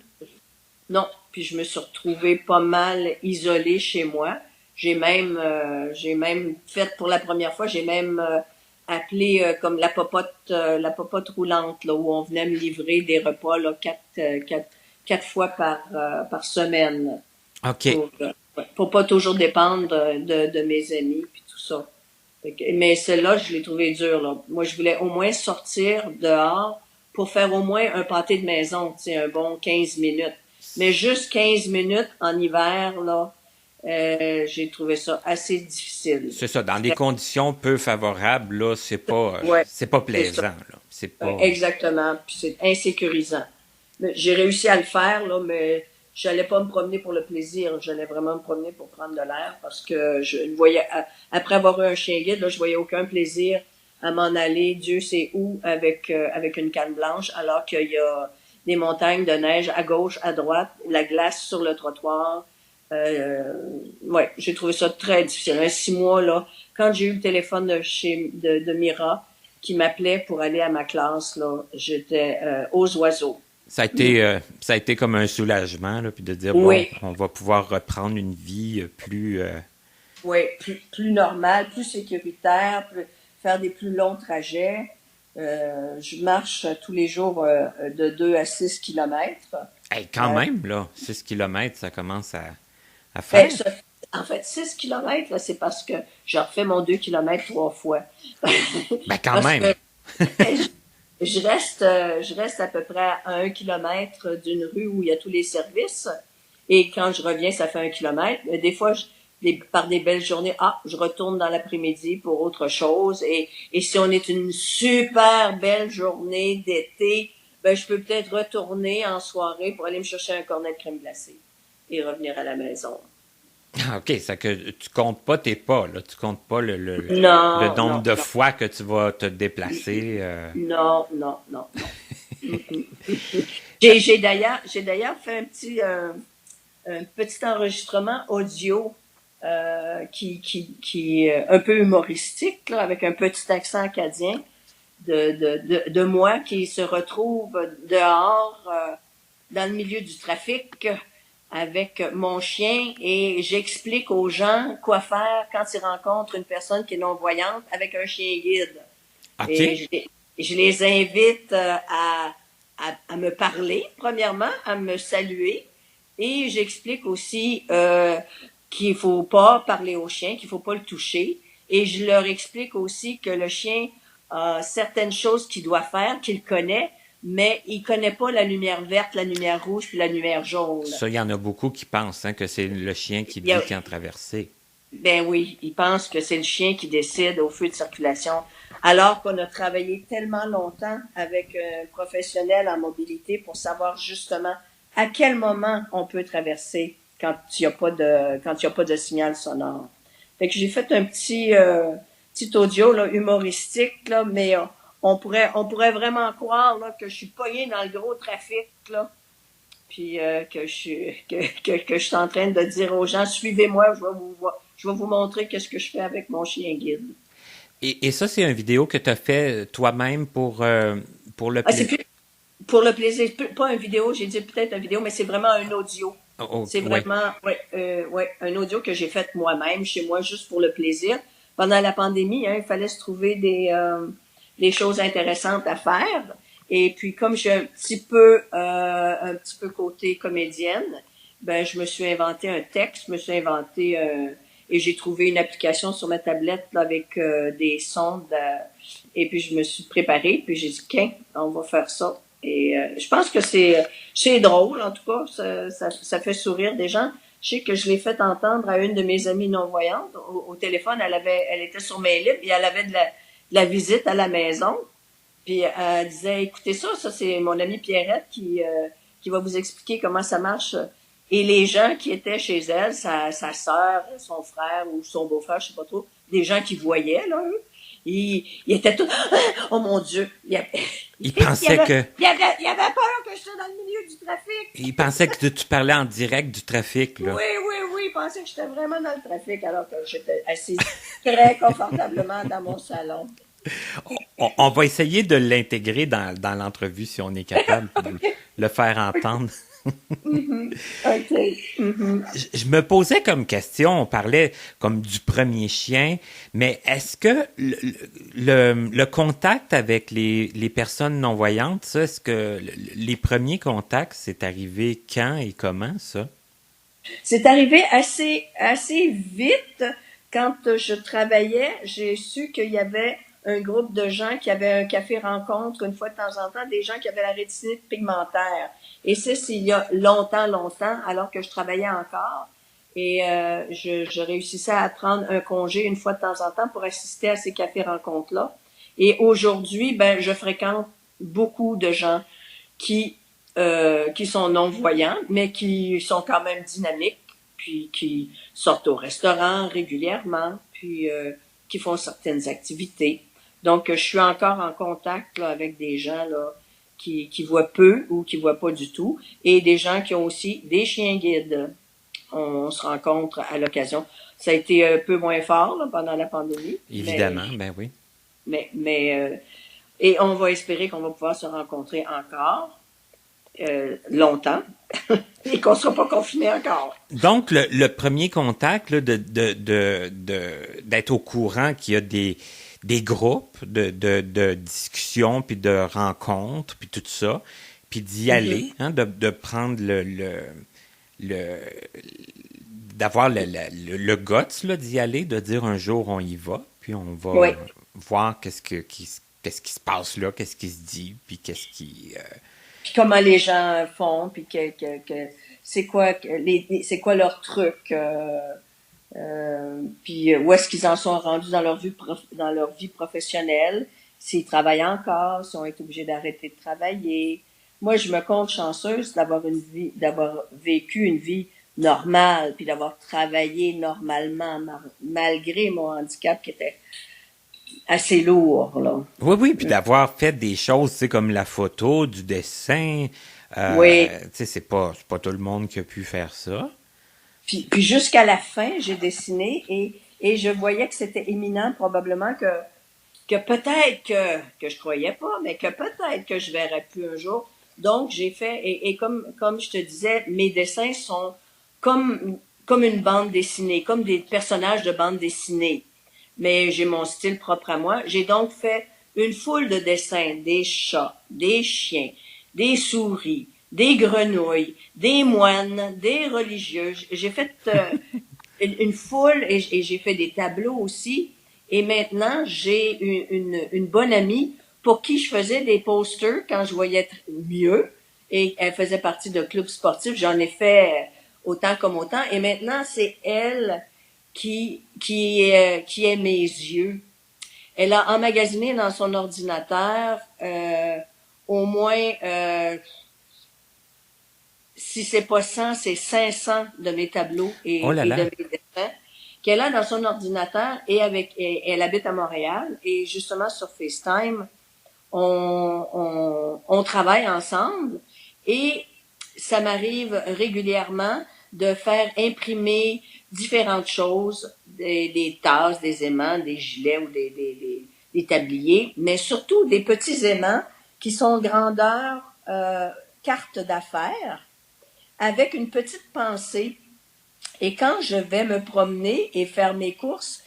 Non, puis je me suis retrouvée pas mal isolée chez moi. J'ai même fait pour la première fois, j'ai même appelé comme la popote roulante là où on venait me livrer des repas là 4 fois par semaine. OK. Pour pas toujours dépendre de mes amis puis tout ça. Mais celle-là, je l'ai trouvé dur là. Moi, je voulais au moins sortir dehors pour faire au moins un pâté de maison, tu sais, un bon 15 minutes. Mais juste 15 minutes en hiver là. J'ai trouvé ça assez difficile. C'est ça, dans des conditions peu favorables, là, c'est pas plaisant, là. C'est pas... Exactement, puis c'est insécurisant. J'ai réussi à le faire, là, mais j'allais pas me promener pour le plaisir, j'allais vraiment me promener pour prendre de l'air parce que je ne voyais, après avoir eu un chien guide, là, je voyais aucun plaisir à m'en aller, Dieu sait où, avec une canne blanche, alors qu'il y a des montagnes de neige à gauche, à droite, la glace sur le trottoir. J'ai trouvé ça très difficile. 6 mois, là, quand j'ai eu le téléphone de Mira qui m'appelait pour aller à ma classe, là, j'étais aux oiseaux. Ça a été comme un soulagement, là, puis de dire, bon, on va pouvoir reprendre une vie plus... plus normale, plus sécuritaire, faire des plus longs trajets. Je marche tous les jours de 2 à 6 kilomètres. Hey, quand même, là, 6 kilomètres, ça commence à faire. En fait, 6 kilomètres, là, c'est parce que je refais mon 2 kilomètres 3 fois. Ben, quand même! Je reste à peu près à 1 kilomètre d'une rue où il y a tous les services. Et quand je reviens, ça fait 1 kilomètre. Mais des fois, par des belles journées, je retourne dans l'après-midi pour autre chose. Et si on est une super belle journée d'été, ben je peux peut-être retourner en soirée pour aller me chercher un cornet de crème glacée et revenir à la maison. Ah, OK, c'est que tu comptes pas tes pas, là. Tu comptes pas le Non, nombre non, de non. fois que tu vas te déplacer. Non, non, non, non. J'ai d'ailleurs fait un petit enregistrement audio qui est un peu humoristique, là, avec un petit accent acadien de moi qui se retrouve dehors dans le milieu du trafic avec mon chien et j'explique aux gens quoi faire quand ils rencontrent une personne qui est non-voyante avec un chien guide. Et OK. je les invite à me parler, premièrement, à me saluer. Et j'explique aussi qu'il faut pas parler au chien, qu'il faut pas le toucher. Et je leur explique aussi que le chien a certaines choses qu'il doit faire, qu'il connaît, mais il connaît pas la lumière verte, la lumière rouge puis la lumière jaune. Ça, il y en a beaucoup qui pensent hein, que c'est le chien qui Il y a, dit quand traverser. Ben oui, ils pensent que c'est le chien qui décide au feu de circulation, alors qu'on a travaillé tellement longtemps avec un professionnel en mobilité pour savoir justement à quel moment on peut traverser quand il y a pas de signal sonore. Fait que j'ai fait un petit audio là, humoristique là, mais on pourrait vraiment croire là que je suis pognée dans le gros trafic là. Puis que je suis en train de dire aux gens suivez-moi, je vais vous montrer qu'est-ce que je fais avec mon chien guide. Et ça, c'est une vidéo que tu as fait toi-même pour le Ah, c'est plaisir. plus pour le plaisir, pas une vidéo, j'ai dit peut-être une vidéo, mais c'est vraiment un audio. C'est Oui. vraiment un audio que j'ai fait moi-même chez moi juste pour le plaisir. Pendant la pandémie, hein, il fallait se trouver des choses intéressantes à faire. Et puis comme j'ai un petit peu côté comédienne, ben je me suis inventé un texte, et j'ai trouvé une application sur ma tablette là, avec des sons et puis je me suis préparée, puis j'ai dit qu'un, on va faire ça. Et je pense que c'est drôle, en tout cas, ça fait sourire des gens. Je sais que je l'ai fait entendre à une de mes amies non-voyantes au téléphone. Elle était sur mes lips et elle avait de la visite à la maison. Puis elle disait, écoutez ça c'est mon amie Pierrette qui va vous expliquer comment ça marche. Et les gens qui étaient chez elle, sa sœur, son frère ou son beau-frère, je sais pas trop, des gens qui voyaient, là, eux, ils étaient tous, oh mon Dieu, Il pensait que il avait peur que j'étais dans le milieu du trafic. il pensait que tu parlais en direct du trafic, là. Oui, il pensait que j'étais vraiment dans le trafic alors que j'étais assise très confortablement dans mon salon. On va essayer de l'intégrer dans l'entrevue si on est capable de le faire entendre. OK. Mm-hmm. Je me posais comme question, on parlait comme du premier chien, mais est-ce que le contact avec les personnes non-voyantes, ça, est-ce que les premiers contacts, c'est arrivé quand et comment, ça? C'est arrivé assez vite. Quand je travaillais, j'ai su qu'il y avait un groupe de gens qui avaient un café rencontre une fois de temps en temps, des gens qui avaient la rétinite pigmentaire. Et c'est il y a longtemps, alors que je travaillais encore. Et je réussissais à prendre un congé une fois de temps en temps pour assister à ces cafés rencontres-là. Et aujourd'hui, ben je fréquente beaucoup de gens qui sont non-voyants, mais qui sont quand même dynamiques, puis qui sortent au restaurant régulièrement, puis qui font certaines activités. Donc, je suis encore en contact là, avec des gens là qui voient peu ou qui voient pas du tout, et des gens qui ont aussi des chiens guides. On se rencontre à l'occasion. Ça a été un peu moins fort là, pendant la pandémie. Évidemment, ben oui. Et on va espérer qu'on va pouvoir se rencontrer encore longtemps et qu'on sera pas confiné encore. Donc, le premier contact, là, d'être au courant qu'il y a des groupes de discussions, puis de rencontres, puis tout ça, puis d'y aller, hein, de prendre d'avoir le guts, là, d'y aller, de dire un jour on y va, puis on va voir qu'est-ce qui se passe là, qu'est-ce qui se dit, puis qu'est-ce qui... Puis comment les gens font, puis c'est quoi leur truc. Puis où est-ce qu'ils en sont rendus dans dans leur vie professionnelle, s'ils travaillent encore, s'ils ont été obligés d'arrêter de travailler. Moi, je me compte chanceuse d'avoir vécu une vie normale, puis d'avoir travaillé normalement, malgré mon handicap qui était assez lourd, là. Oui, oui, puis d'avoir fait des choses, tu sais, comme la photo, du dessin. Oui. Tu sais, c'est pas tout le monde qui a pu faire ça. Puis jusqu'à la fin, j'ai dessiné et je voyais que c'était éminent, probablement que peut-être que je croyais pas, mais que peut-être que je verrais plus un jour. Donc, j'ai fait, et comme je te disais, mes dessins sont comme une bande dessinée, comme des personnages de bande dessinée. Mais j'ai mon style propre à moi. J'ai donc fait une foule de dessins, des chats, des chiens, des souris, des grenouilles, des moines, des religieux. J'ai fait une foule et j'ai fait des tableaux aussi. Et maintenant, j'ai une bonne amie pour qui je faisais des posters quand je voyais mieux. Et elle faisait partie d'un club sportif. J'en ai fait autant comme autant. Et maintenant, c'est elle qui est mes yeux. Elle a emmagasiné dans son ordinateur au moins, si c'est pas 100, c'est 500 de mes tableaux Oh là et de là. mes dessins qu'elle a dans son ordinateur et elle habite à Montréal et justement sur FaceTime, on travaille ensemble et ça m'arrive régulièrement de faire imprimer différentes choses, des tasses, des aimants, des gilets ou des tabliers, mais surtout des petits aimants qui sont grandeur carte d'affaires avec une petite pensée. Et quand je vais me promener et faire mes courses,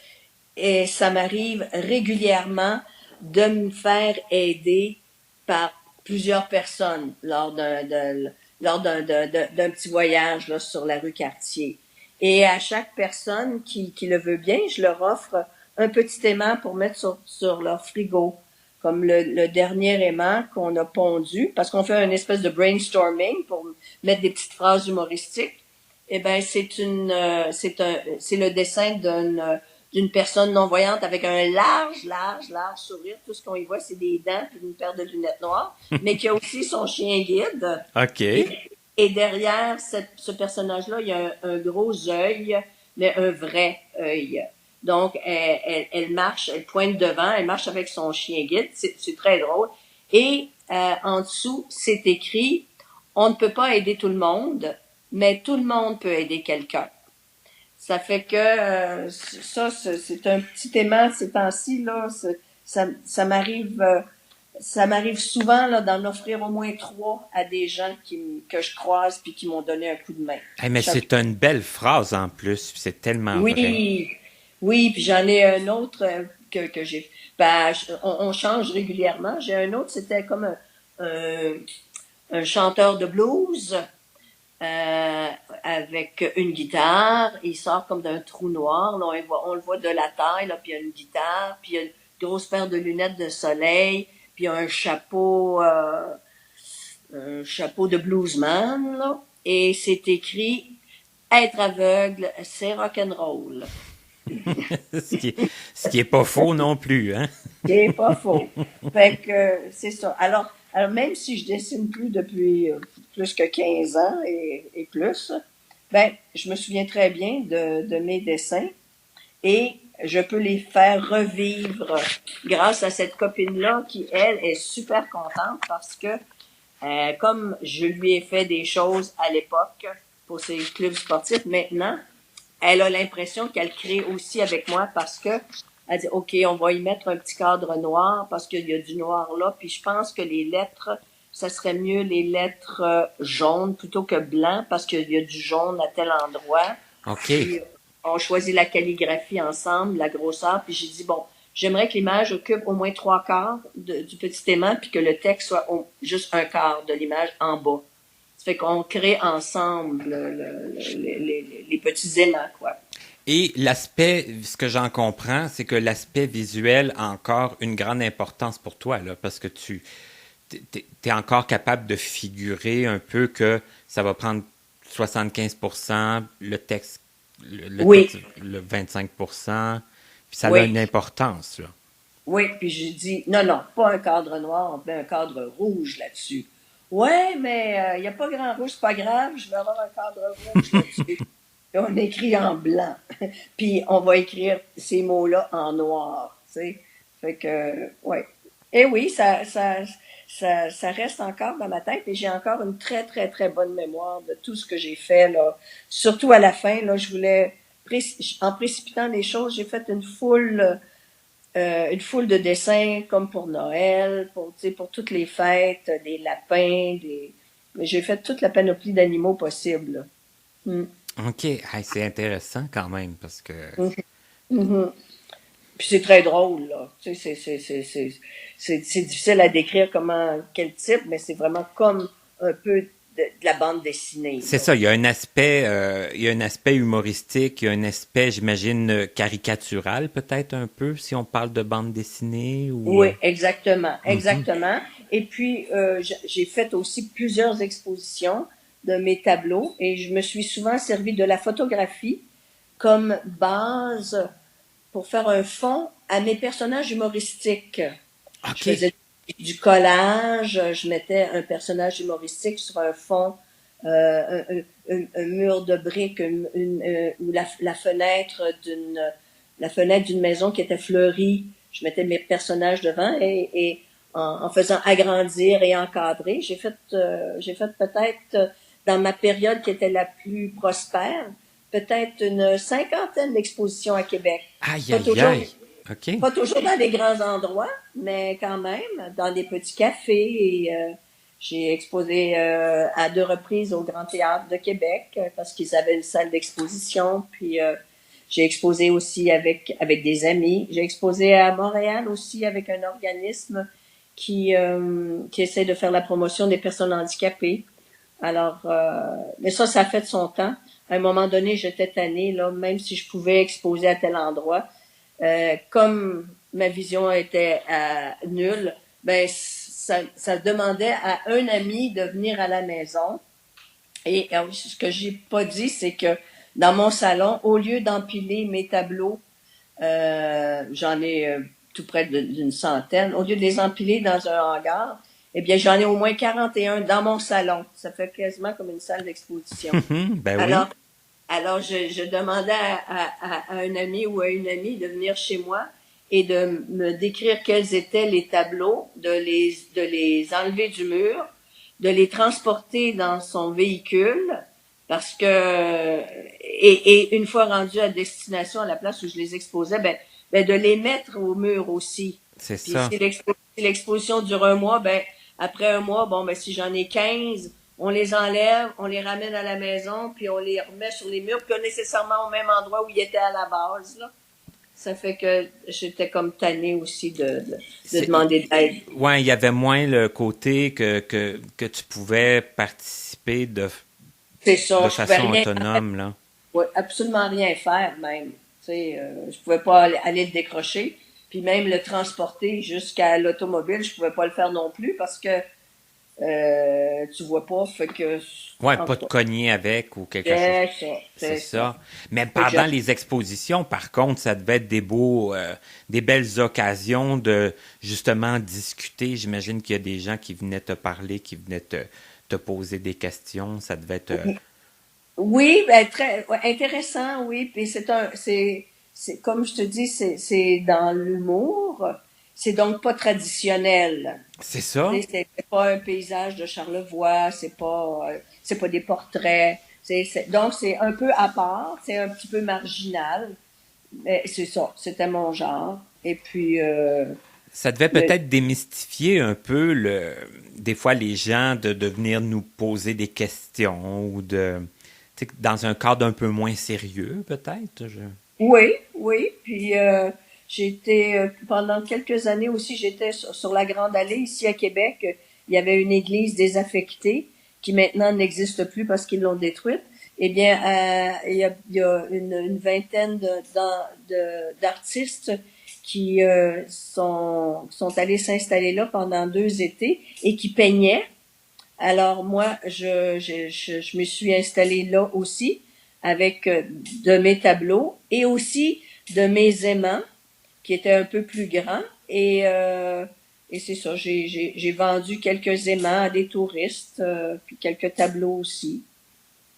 et ça m'arrive régulièrement de me faire aider par plusieurs personnes lors d'un petit voyage là, sur la rue Cartier. Et à chaque personne qui le veut bien, je leur offre un petit aimant pour mettre sur leur frigo. Comme le dernier aimant qu'on a pondu, parce qu'on fait une espèce de brainstorming pour mettre des petites phrases humoristiques. Eh ben, c'est le dessin d'une personne non-voyante avec un large sourire. Tout ce qu'on y voit, c'est des dents et une paire de lunettes noires, mais qui a aussi son chien guide. OK. Et derrière ce personnage-là, il y a un gros œil, mais un vrai œil. Donc, elle marche, elle pointe devant, elle marche avec son chien guide. C'est très drôle. Et en dessous, c'est écrit « On ne peut pas aider tout le monde, mais tout le monde peut aider quelqu'un. » Ça fait que c'est un petit aimant ces temps-ci, là. Ça m'arrive souvent là, d'en offrir au moins 3 à des gens que je croise puis qui m'ont donné un coup de main. Hey, mais c'est une belle phrase en plus. C'est tellement vrai. Oui, oui, puis j'en ai un autre que j'ai. Ben, on change régulièrement. J'ai un autre, c'était comme un chanteur de blues avec une guitare. Il sort comme d'un trou noir. Là, on le voit de la taille, là, puis il y a une guitare, puis il y a une grosse paire de lunettes de soleil, puis il y a un chapeau de bluesman, là. Et c'est écrit « Être aveugle, c'est rock'n'roll ». Ce qui est pas faux non plus, hein? C'est pas faux. Fait que c'est ça. Alors même si je dessine plus depuis plus que 15 ans et plus, ben je me souviens très bien de mes dessins et je peux les faire revivre grâce à cette copine-là qui, elle, est super contente parce que comme je lui ai fait des choses à l'époque pour ses clubs sportifs, maintenant, elle a l'impression qu'elle crée aussi avec moi parce que elle dit, OK, on va y mettre un petit cadre noir parce qu'il y a du noir là. Puis je pense que les lettres, ça serait mieux les lettres jaunes plutôt que blanc parce qu'il y a du jaune à tel endroit. OK. Puis, on choisit la calligraphie ensemble, la grosseur. Puis j'ai dit, bon, j'aimerais que l'image occupe au moins 3/4 du petit aimant puis que le texte soit juste 1/4 de l'image en bas. Ça fait qu'on crée ensemble les petits aimants, quoi. Et l'aspect, ce que j'en comprends, c'est que l'aspect visuel a encore une grande importance pour toi, là, parce que t'es encore capable de figurer un peu que ça va prendre 75%, le texte Oui, le 25%, puis ça a oui, une importance, là. oui. Puis j'ai dit, non, non, pas un cadre noir, on met un cadre rouge là-dessus. Ouais, mais il n'y a pas grand rouge, c'est pas grave, je vais avoir un cadre rouge là-dessus. Puis on écrit en blanc. Puis on va écrire ces mots-là en noir, tu sais. Fait que, ouais. Et oui, ça reste encore dans ma tête et j'ai encore une très, très, très bonne mémoire de tout ce que j'ai fait, là. Surtout à la fin, là, en précipitant les choses, j'ai fait une foule de dessins comme pour Noël, tu sais, pour toutes les fêtes, des lapins, j'ai fait toute la panoplie d'animaux possible, là. Mm. OK. Hey, c'est intéressant quand même, parce que... Mhm. Mhm. Puis c'est très drôle, là. Tu sais, c'est difficile à décrire quel type, mais c'est vraiment comme un peu de la bande dessinée, C'est là. ça, il y a un aspect humoristique, il y a un aspect, j'imagine, caricatural peut-être un peu, si on parle de bande dessinée ou... Oui, exactement, Mhm. exactement. Et puis, j'ai fait aussi plusieurs expositions de mes tableaux et je me suis souvent servi de la photographie comme base pour faire un fond à mes personnages humoristiques. Je OK. faisais du collage, je mettais un personnage humoristique sur un fond, un mur de briques, ou la fenêtre d'une maison qui était fleurie. Je mettais mes personnages devant et en faisant agrandir et encadrer, j'ai fait peut-être dans ma période qui était la plus prospère, peut-être une cinquantaine d'expositions à Québec. Aïe, Pas aïe, toujours aïe. OK. pas toujours dans des grands endroits, mais quand même dans des petits cafés. Et j'ai exposé à 2 reprises au Grand Théâtre de Québec parce qu'ils avaient une salle d'exposition. Puis j'ai exposé aussi avec des amis. J'ai exposé à Montréal aussi avec un organisme qui essaie de faire la promotion des personnes handicapées. Alors, mais ça a fait de son temps. À un moment donné, j'étais tannée, là, même si je pouvais exposer à tel endroit. Comme ma vision était nulle, ben ça demandait à un ami de venir à la maison. Et ce que j'ai pas dit, c'est que dans mon salon, au lieu d'empiler mes tableaux, j'en ai tout près d'une centaine, au lieu de les empiler dans un hangar, eh bien j'en ai au moins 41 dans mon salon. Ça fait quasiment comme une salle d'exposition. Ben oui. Alors, alors, je demandais à un ami ou à une amie de venir chez moi et de me décrire quels étaient les tableaux, de les enlever du mur, de les transporter dans son véhicule, parce que, et une fois rendu à destination, à la place où je les exposais, ben de les mettre au mur aussi. C'est Puis ça. si l'exposition dure un mois, ben après un mois, bon, ben si j'en ai 15, on les enlève, on les ramène à la maison, puis on les remet sur les murs, pas nécessairement au même endroit où ils étaient à la base, là. Ça fait que j'étais comme tannée aussi de C'est, demander de l'aide. ouais, il y avait moins le côté que tu pouvais participer C'est ça, de je pouvais façon rien, autonome, là. ouais, absolument rien faire même. Tu sais, je pouvais pas aller le décrocher, puis même le transporter jusqu'à l'automobile, je pouvais pas le faire non plus parce que tu vois pas, fait que Ouais, en pas tout de cas, cogner avec ou quelque chose. c'est ça, C'est c'est ça. ça. Mais Fait que pendant les expositions, par contre, ça devait être des belles occasions de justement discuter. J'imagine qu'il y a des gens qui venaient te parler, qui venaient te poser des questions. Ça devait être... Oui, ben très ouais, intéressant, oui. Puis c'est comme je te dis, c'est dans l'humour. C'est donc pas traditionnel. C'est Tu ça? sais, c'est pas un paysage de Charlevoix, c'est pas des portraits. Donc c'est un peu à part, c'est un petit peu marginal. Mais c'est ça, c'était mon genre. Et puis Ça devait le, peut-être démystifier un peu des fois les gens de venir nous poser des questions ou tu sais, dans un cadre un peu moins sérieux, peut-être. Oui, oui. Puis pendant quelques années aussi, j'étais sur la Grande Allée ici à Québec. Il y avait une église désaffectée qui maintenant n'existe plus parce qu'ils l'ont détruite. Eh bien, il y a une vingtaine d'artistes qui sont allés s'installer là pendant 2 étés et qui peignaient. Alors moi, je me suis installée là aussi avec de mes tableaux et aussi de mes aimants qui étaient un peu plus grands. Et c'est ça, j'ai vendu quelques aimants à des touristes, puis quelques tableaux aussi.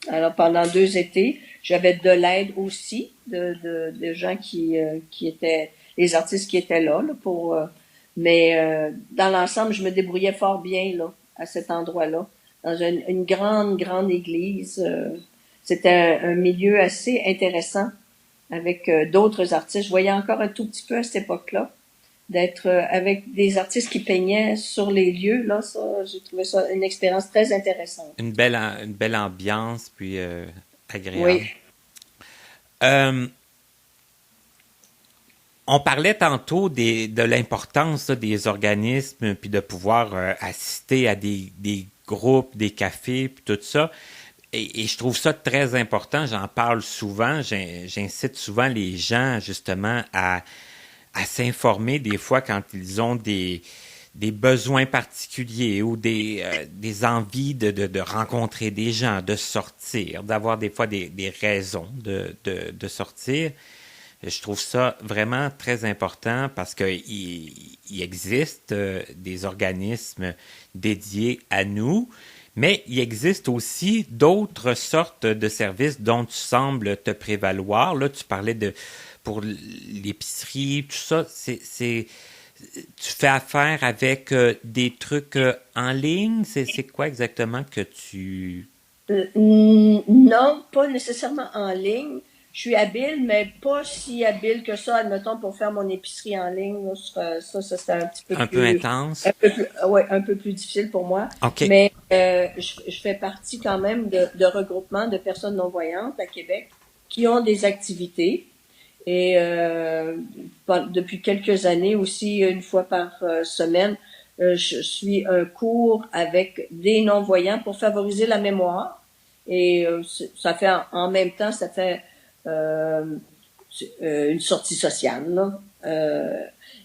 Alors pendant 2 étés, j'avais de l'aide aussi de gens qui étaient les artistes qui étaient là mais dans l'ensemble, je me débrouillais fort bien là à cet endroit-là, dans une grande église. C'était un milieu assez intéressant avec d'autres artistes. Je voyais encore un tout petit peu à cette époque-là d'être avec des artistes qui peignaient sur les lieux. Là, ça, j'ai trouvé ça une expérience très intéressante. Une belle ambiance, puis agréable. Oui. On parlait tantôt de l'importance là, des organismes, puis de pouvoir assister à des groupes, des cafés, puis tout ça. Et je trouve ça très important. J'en parle souvent. J'incite souvent les gens, justement, à s'informer des fois quand ils ont des besoins particuliers ou des envies de rencontrer des gens, de sortir, d'avoir des fois des raisons de sortir. Je trouve ça vraiment très important parce qu'il existe des organismes dédiés à nous, mais il existe aussi d'autres sortes de services dont tu sembles te prévaloir. Là, tu parlais pour l'épicerie, tout ça, tu fais affaire avec des trucs en ligne? C'est quoi exactement que tu... Non, pas nécessairement en ligne. Je suis habile, mais pas si habile que ça, admettons, pour faire mon épicerie en ligne. Là, ça c'était un petit peu Un plus... peu intense? Un peu plus difficile pour moi. OK. Mais je fais partie quand même de regroupements de personnes non-voyantes à Québec qui ont des activités. Et depuis quelques années aussi, une fois par semaine, je suis un cours avec des non-voyants pour favoriser la mémoire. Et ça fait en même temps, ça fait une sortie sociale. Là.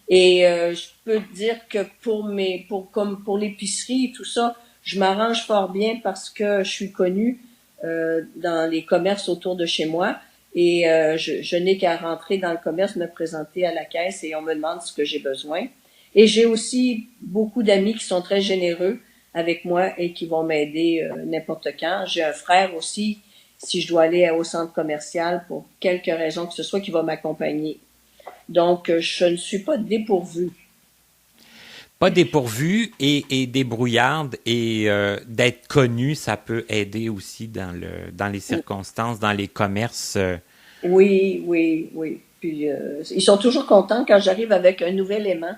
Je peux te dire que pour l'épicerie et tout ça, je m'arrange fort bien parce que je suis connue dans les commerces autour de chez moi. Et je n'ai qu'à rentrer dans le commerce, me présenter à la caisse et on me demande ce que j'ai besoin. Et j'ai aussi beaucoup d'amis qui sont très généreux avec moi et qui vont m'aider n'importe quand. J'ai un frère aussi, si je dois aller au centre commercial pour quelque raison que ce soit, qui va m'accompagner. Donc, je ne suis pas dépourvue. Pas dépourvue et débrouillarde et d'être connue, ça peut aider aussi dans les circonstances, dans les commerces. Oui. Puis, ils sont toujours contents quand j'arrive avec un nouvel aimant.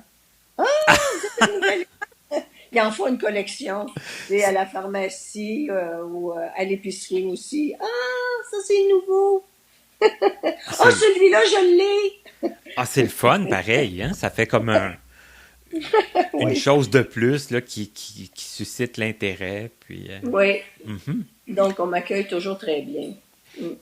Ah, c'est un nouvel aimant! Ils en font une collection. Et à la pharmacie ou à l'épicerie aussi. Ah, ça c'est nouveau! Oh, celui-là, je l'ai! Ah, c'est le fun, pareil, hein? Ça fait comme une chose de plus là, qui suscite l'intérêt. Puis, Oui. Mm-hmm. Donc, on m'accueille toujours très bien.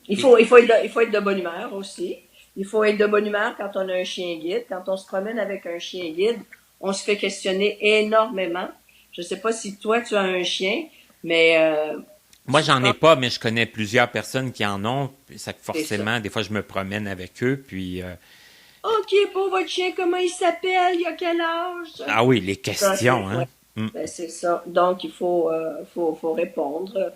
Il faut être de bonne humeur aussi. Il faut être de bonne humeur quand on a un chien guide. Quand on se promène avec un chien guide, on se fait questionner énormément. Je sais pas si toi, tu as un chien, mais... moi, j'en ai pas, mais je connais plusieurs personnes qui en ont. Ça, forcément, des fois, je me promène avec eux, puis... OK, pour votre chien, comment il s'appelle? Il a quel âge? Ah oui, les questions, hein? Ouais. Ben, c'est ça. Donc, il faut répondre.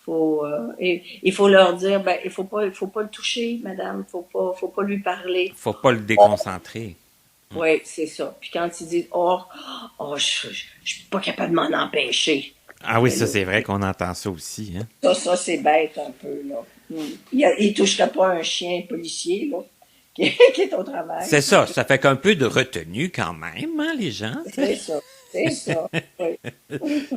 Il faut leur dire, ben, il faut pas le toucher, madame. Faut pas lui parler. Faut pas le déconcentrer. Oui, c'est ça. Puis quand ils disent, je suis pas capable de m'en empêcher. Ah oui, ça, c'est vrai qu'on entend ça aussi, hein? Ça, c'est bête un peu, là. Il toucherait pas un chien policier, là, qui est au travail. C'est ça. Ça fait qu'un peu de retenue quand même, hein, les gens. C'est ça. Oui.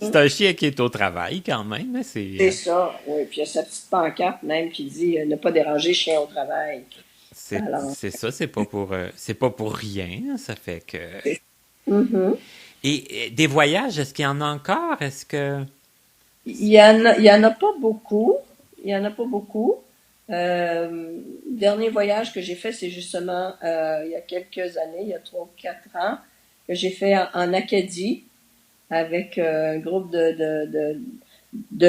C'est un chien qui est au travail quand même. Hein, c'est ça, oui. Puis il y a sa petite pancarte même qui dit ne pas déranger chien au travail. C'est ça, c'est pas pour rien. Hein, ça fait que. Mm-hmm. Et des voyages, est-ce qu'il y en a encore? Est-ce que. Il y en a pas beaucoup. Dernier voyage que j'ai fait, c'est justement il y a quelques années, il y a 3 ou 4 ans, que j'ai fait en Acadie avec un groupe de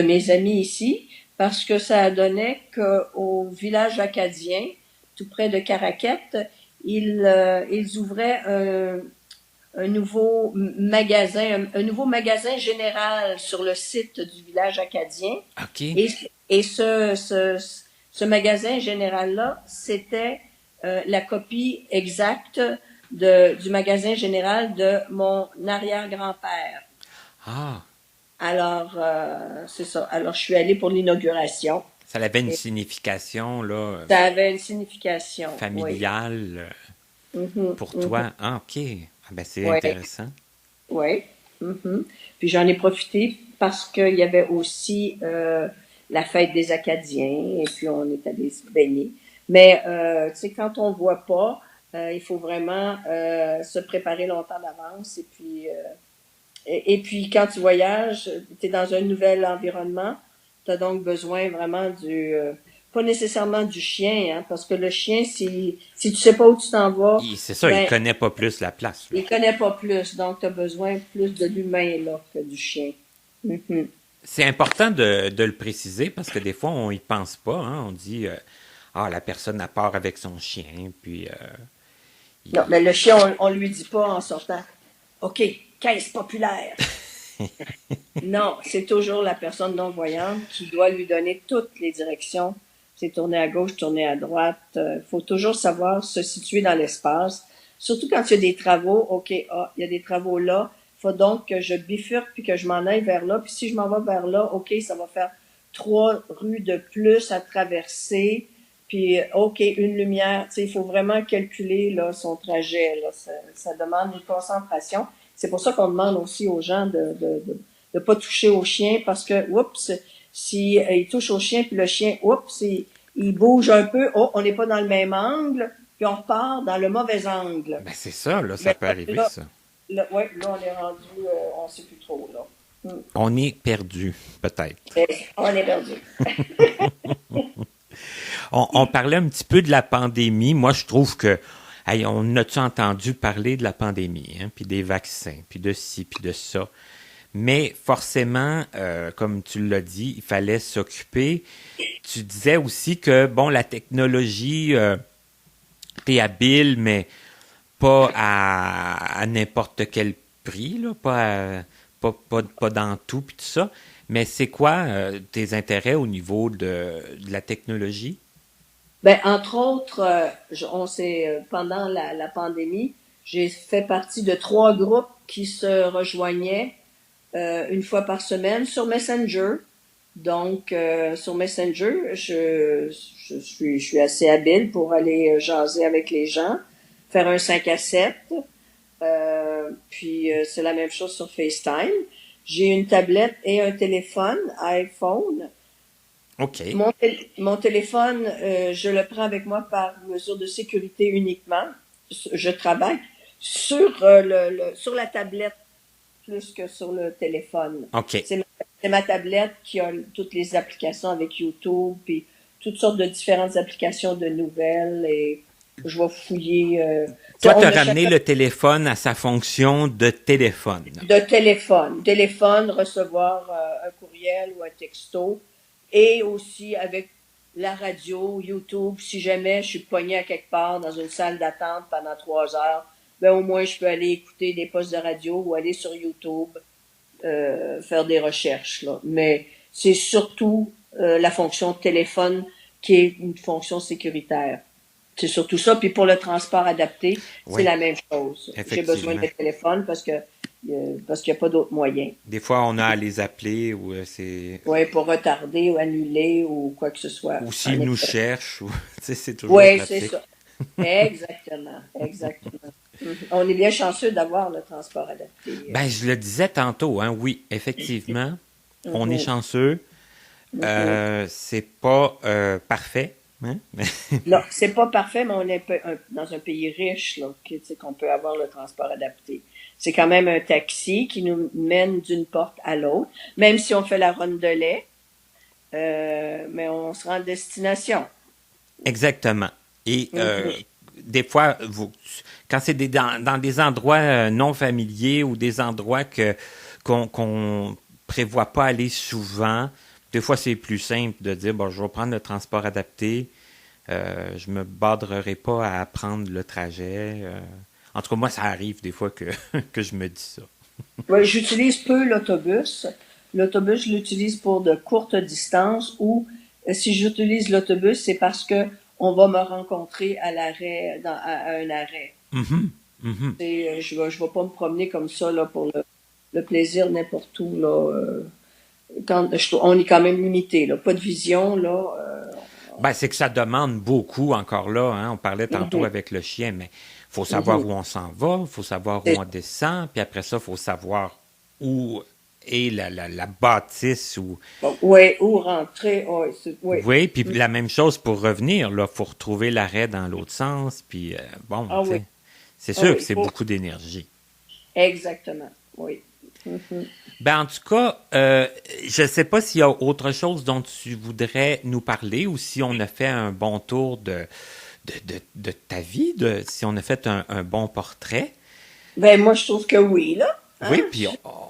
mes amis ici. parce que ça donnait qu'au village acadien, tout près de Caraquette, ils ouvraient un nouveau magasin général sur le site du village acadien. OK. Et ce magasin général-là, c'était la copie exacte du magasin général de mon arrière-grand-père. Ah, Alors, c'est ça. Alors, je suis allée pour l'inauguration. ça avait une Et signification, là, ça avait une signification, oui. familiale Mhm, pour mhm. toi. Ah, OK. Ah, ben, c'est Oui, intéressant. oui. Mhm. Puis j'en ai profité parce qu'il y avait aussi la fête des Acadiens et puis on est allé se baigner. Mais tu sais, quand on voit pas, il faut vraiment se préparer longtemps d'avance et puis quand tu voyages, tu es dans un nouvel environnement, tu as donc besoin vraiment pas nécessairement du chien, hein, parce que le chien, si tu sais pas où tu t'en vas, C'est ça, il ben connaît pas plus la place, là. il connaît pas plus, donc tu as besoin plus de l'humain là que du chien. Mhm. C'est important de le préciser parce que des fois, on y pense pas. Hein. On dit, la personne a part avec son chien, puis Non, il- mais le chien, on lui dit pas en sortant. OK, caisse populaire. Non, c'est toujours la personne non-voyante qui doit lui donner toutes les directions. C'est tourner à gauche, tourner à droite. Faut toujours savoir se situer dans l'espace. Surtout quand il y a des travaux. OK, il y a des travaux là. Faut donc que je bifurque puis que je m'en aille vers là. Puis si je m'en vais vers là, OK, ça va faire 3 rues de plus à traverser. Puis, OK, une lumière. Tu sais, il faut vraiment calculer là, son trajet. Là. Ça demande une concentration. C'est pour ça qu'on demande aussi aux gens de pas toucher au chien parce que, oups, si il touche au chien puis le chien, oups, il bouge un peu, on n'est pas dans le même angle, puis on repart dans le mauvais angle. ben c'est ça, là, ça Mais peut arriver, là, ça. ouais, là, on est rendu, on sait plus trop, là. On est perdu, peut-être. On est perdu. On parlait un petit peu de la pandémie. Moi, je trouve que, hey, on a-tu entendu parler de la pandémie, hein, puis des vaccins, puis de ci, puis de ça. Mais forcément, comme tu l'as dit, il fallait s'occuper. Tu disais aussi que, bon, la technologie, t'es habile, mais pas à n'importe quel prix, là, pas dans tout, puis tout ça. Mais c'est quoi tes intérêts au niveau de la technologie? Ben, entre autres, on s'est, pendant la pandémie, j'ai fait partie de 3 groupes qui se rejoignaient une fois par semaine sur Messenger. Donc, sur Messenger, je suis assez habile pour aller jaser avec les gens, faire un 5 à 7. Puis, c'est la même chose sur FaceTime. J'ai une tablette et un téléphone, iPhone. OK. Mon téléphone, je le prends avec moi par mesure de sécurité uniquement. Je travaille sur sur la tablette plus que sur le téléphone. OK. C'est ma tablette qui a toutes les applications avec YouTube puis toutes sortes de différentes applications de nouvelles et je vais fouiller. Toi, On tu as a ramené chacun le téléphone à sa fonction de téléphone. de téléphone, recevoir un courriel ou un texto et aussi avec la radio, YouTube. Si jamais je suis pognée à quelque part dans une salle d'attente pendant 3 heures, ben au moins je peux aller écouter des postes de radio ou aller sur YouTube faire des recherches là. Mais c'est surtout la fonction téléphone qui est une fonction sécuritaire. C'est surtout ça. Puis pour le transport adapté, Oui, c'est la même chose. J'ai besoin effectivement. de téléphone parce qu'il n'y a pas d'autre moyen. Des fois, on a à les appeler ou c'est Oui, pour retarder ou annuler ou quoi que ce soit. ou s'ils nous cherchent, ou tu sais, c'est toujours Oui, c'est pratique. ça. Exactement, exactement. On est bien chanceux d'avoir le transport adapté. Ben, je le disais tantôt, hein, oui, effectivement, on est Mhm, chanceux. mhm. C'est pas parfait, hein? Non, c'est pas parfait, mais on est dans un pays riche, là, tu sais, qu'on peut avoir le transport adapté. C'est quand même un taxi qui nous mène d'une porte à l'autre, même si on fait la ronde de lait, mais on se rend à destination. Exactement. Et Mhm. des fois, quand c'est dans des endroits non familiers ou des endroits qu'on prévoit pas aller souvent, Des fois, c'est plus simple de dire, bon, je vais prendre le transport adapté. Je me badrerai pas à prendre le trajet. En tout cas, moi, ça arrive des fois que, que je me dis ça. Ouais, j'utilise peu l'autobus. L'autobus, je l'utilise pour de courtes distances ou si j'utilise l'autobus, c'est parce que on va me rencontrer à l'arrêt, à un arrêt. Mhm, mhm. Je vais pas me promener comme ça là pour le plaisir n'importe où là. On est quand même limité là, pas de vision là. Ben, c'est que ça demande beaucoup encore là. Hein? On parlait tantôt avec le chien, mais faut savoir où on s'en va, faut savoir où on descend, puis après ça, faut savoir où est la bâtisse ou. Oui, où rentrer. Oui. Oui, puis la même chose pour revenir. Là, faut retrouver l'arrêt dans l'autre sens, puis bon, tu sais, c'est sûr que c'est beaucoup d'énergie. Exactement. Oui. Mm-hmm. Ben, en tout cas, je ne sais pas s'il y a autre chose dont tu voudrais nous parler ou si on a fait un bon tour de ta vie, si on a fait un bon portrait. Ben, moi, je trouve que oui, là. Hein? Oui, puis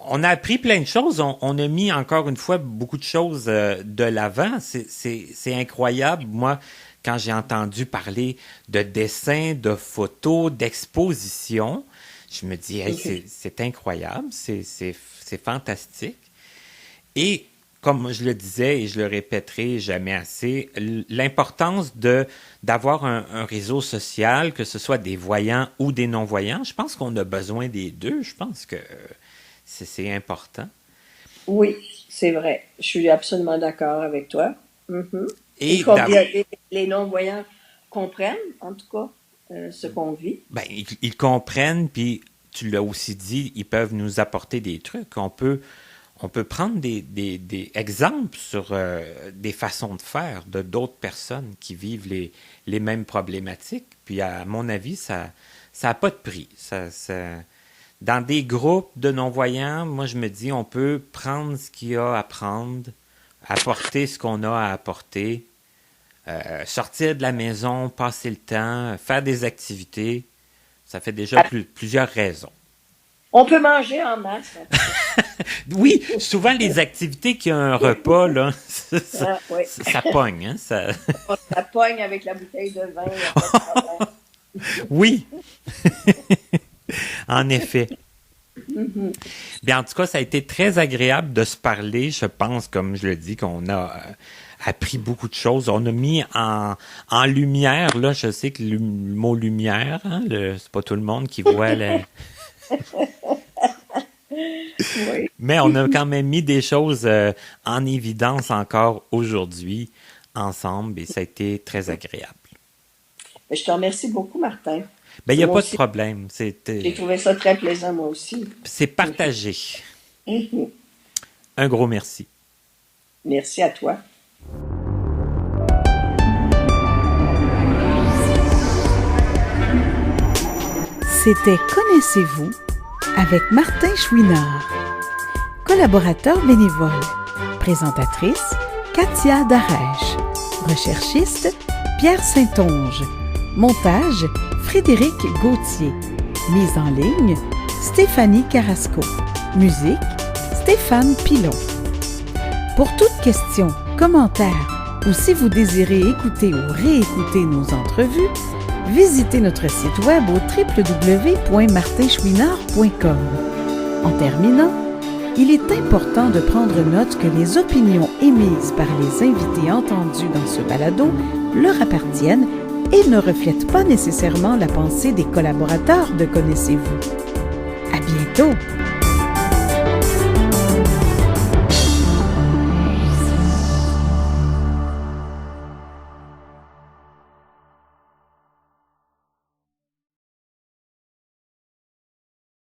on a appris plein de choses. On a mis encore une fois beaucoup de choses de l'avant. C'est incroyable. Moi, quand j'ai entendu parler de dessins, de photos, d'expositions, je me dis, hey, c'est incroyable, c'est fantastique. Et comme je le disais et je le répéterai jamais assez, l'importance d'avoir un réseau social, que ce soit des voyants ou des non-voyants, je pense qu'on a besoin des deux. Je pense que c'est important. Oui, c'est vrai. Je suis absolument d'accord avec toi. Mm-hmm. Et les non-voyants comprennent, en tout cas, ce qu'on vit. Ben, ils comprennent, puis tu l'as aussi dit, ils peuvent nous apporter des trucs. On peut prendre des exemples sur des façons de faire de d'autres personnes qui vivent les mêmes problématiques. Puis, à mon avis, ça n'a pas de prix. Dans des groupes de non-voyants, moi, je me dis, on peut prendre ce qu'il y a à prendre, apporter ce qu'on a à apporter, sortir de la maison, passer le temps, faire des activités. Ça fait déjà plusieurs raisons. On peut manger en masse. Oui, souvent les activités qui ont un repas, là, ça pogne. Hein, ça pogne avec la bouteille de vin. Oui, en effet. Mm-hmm. Bien, en tout cas, ça a été très agréable de se parler. Je pense, comme je le dis, qu'on a appris beaucoup de choses. On a mis en lumière, là, je sais que le mot lumière, hein, c'est pas tout le monde qui voit Oui. Mais on a quand même mis des choses en évidence encore aujourd'hui ensemble et ça a été très agréable. Je te remercie beaucoup, Martin. Ben, il n'y a pas de problème. J'ai trouvé ça très plaisant, moi aussi. C'est partagé. Mm-hmm. Un gros merci. Merci à toi. C'était Connaissez-vous avec Martin Chouinard. Collaborateur bénévole. Présentatrice, Katia Darèche. Recherchiste, Pierre Saint-Onge. Montage, Frédéric Gauthier. Mise en ligne, Stéphanie Carrasco. Musique, Stéphane Pilon. Pour toute question, commentaire ou si vous désirez écouter ou réécouter nos entrevues, visitez notre site web au www.martinchouinard.com. En terminant, il est important de prendre note que les opinions émises par les invités entendus dans ce balado leur appartiennent et ne reflètent pas nécessairement la pensée des collaborateurs de Connaissez-vous. À bientôt!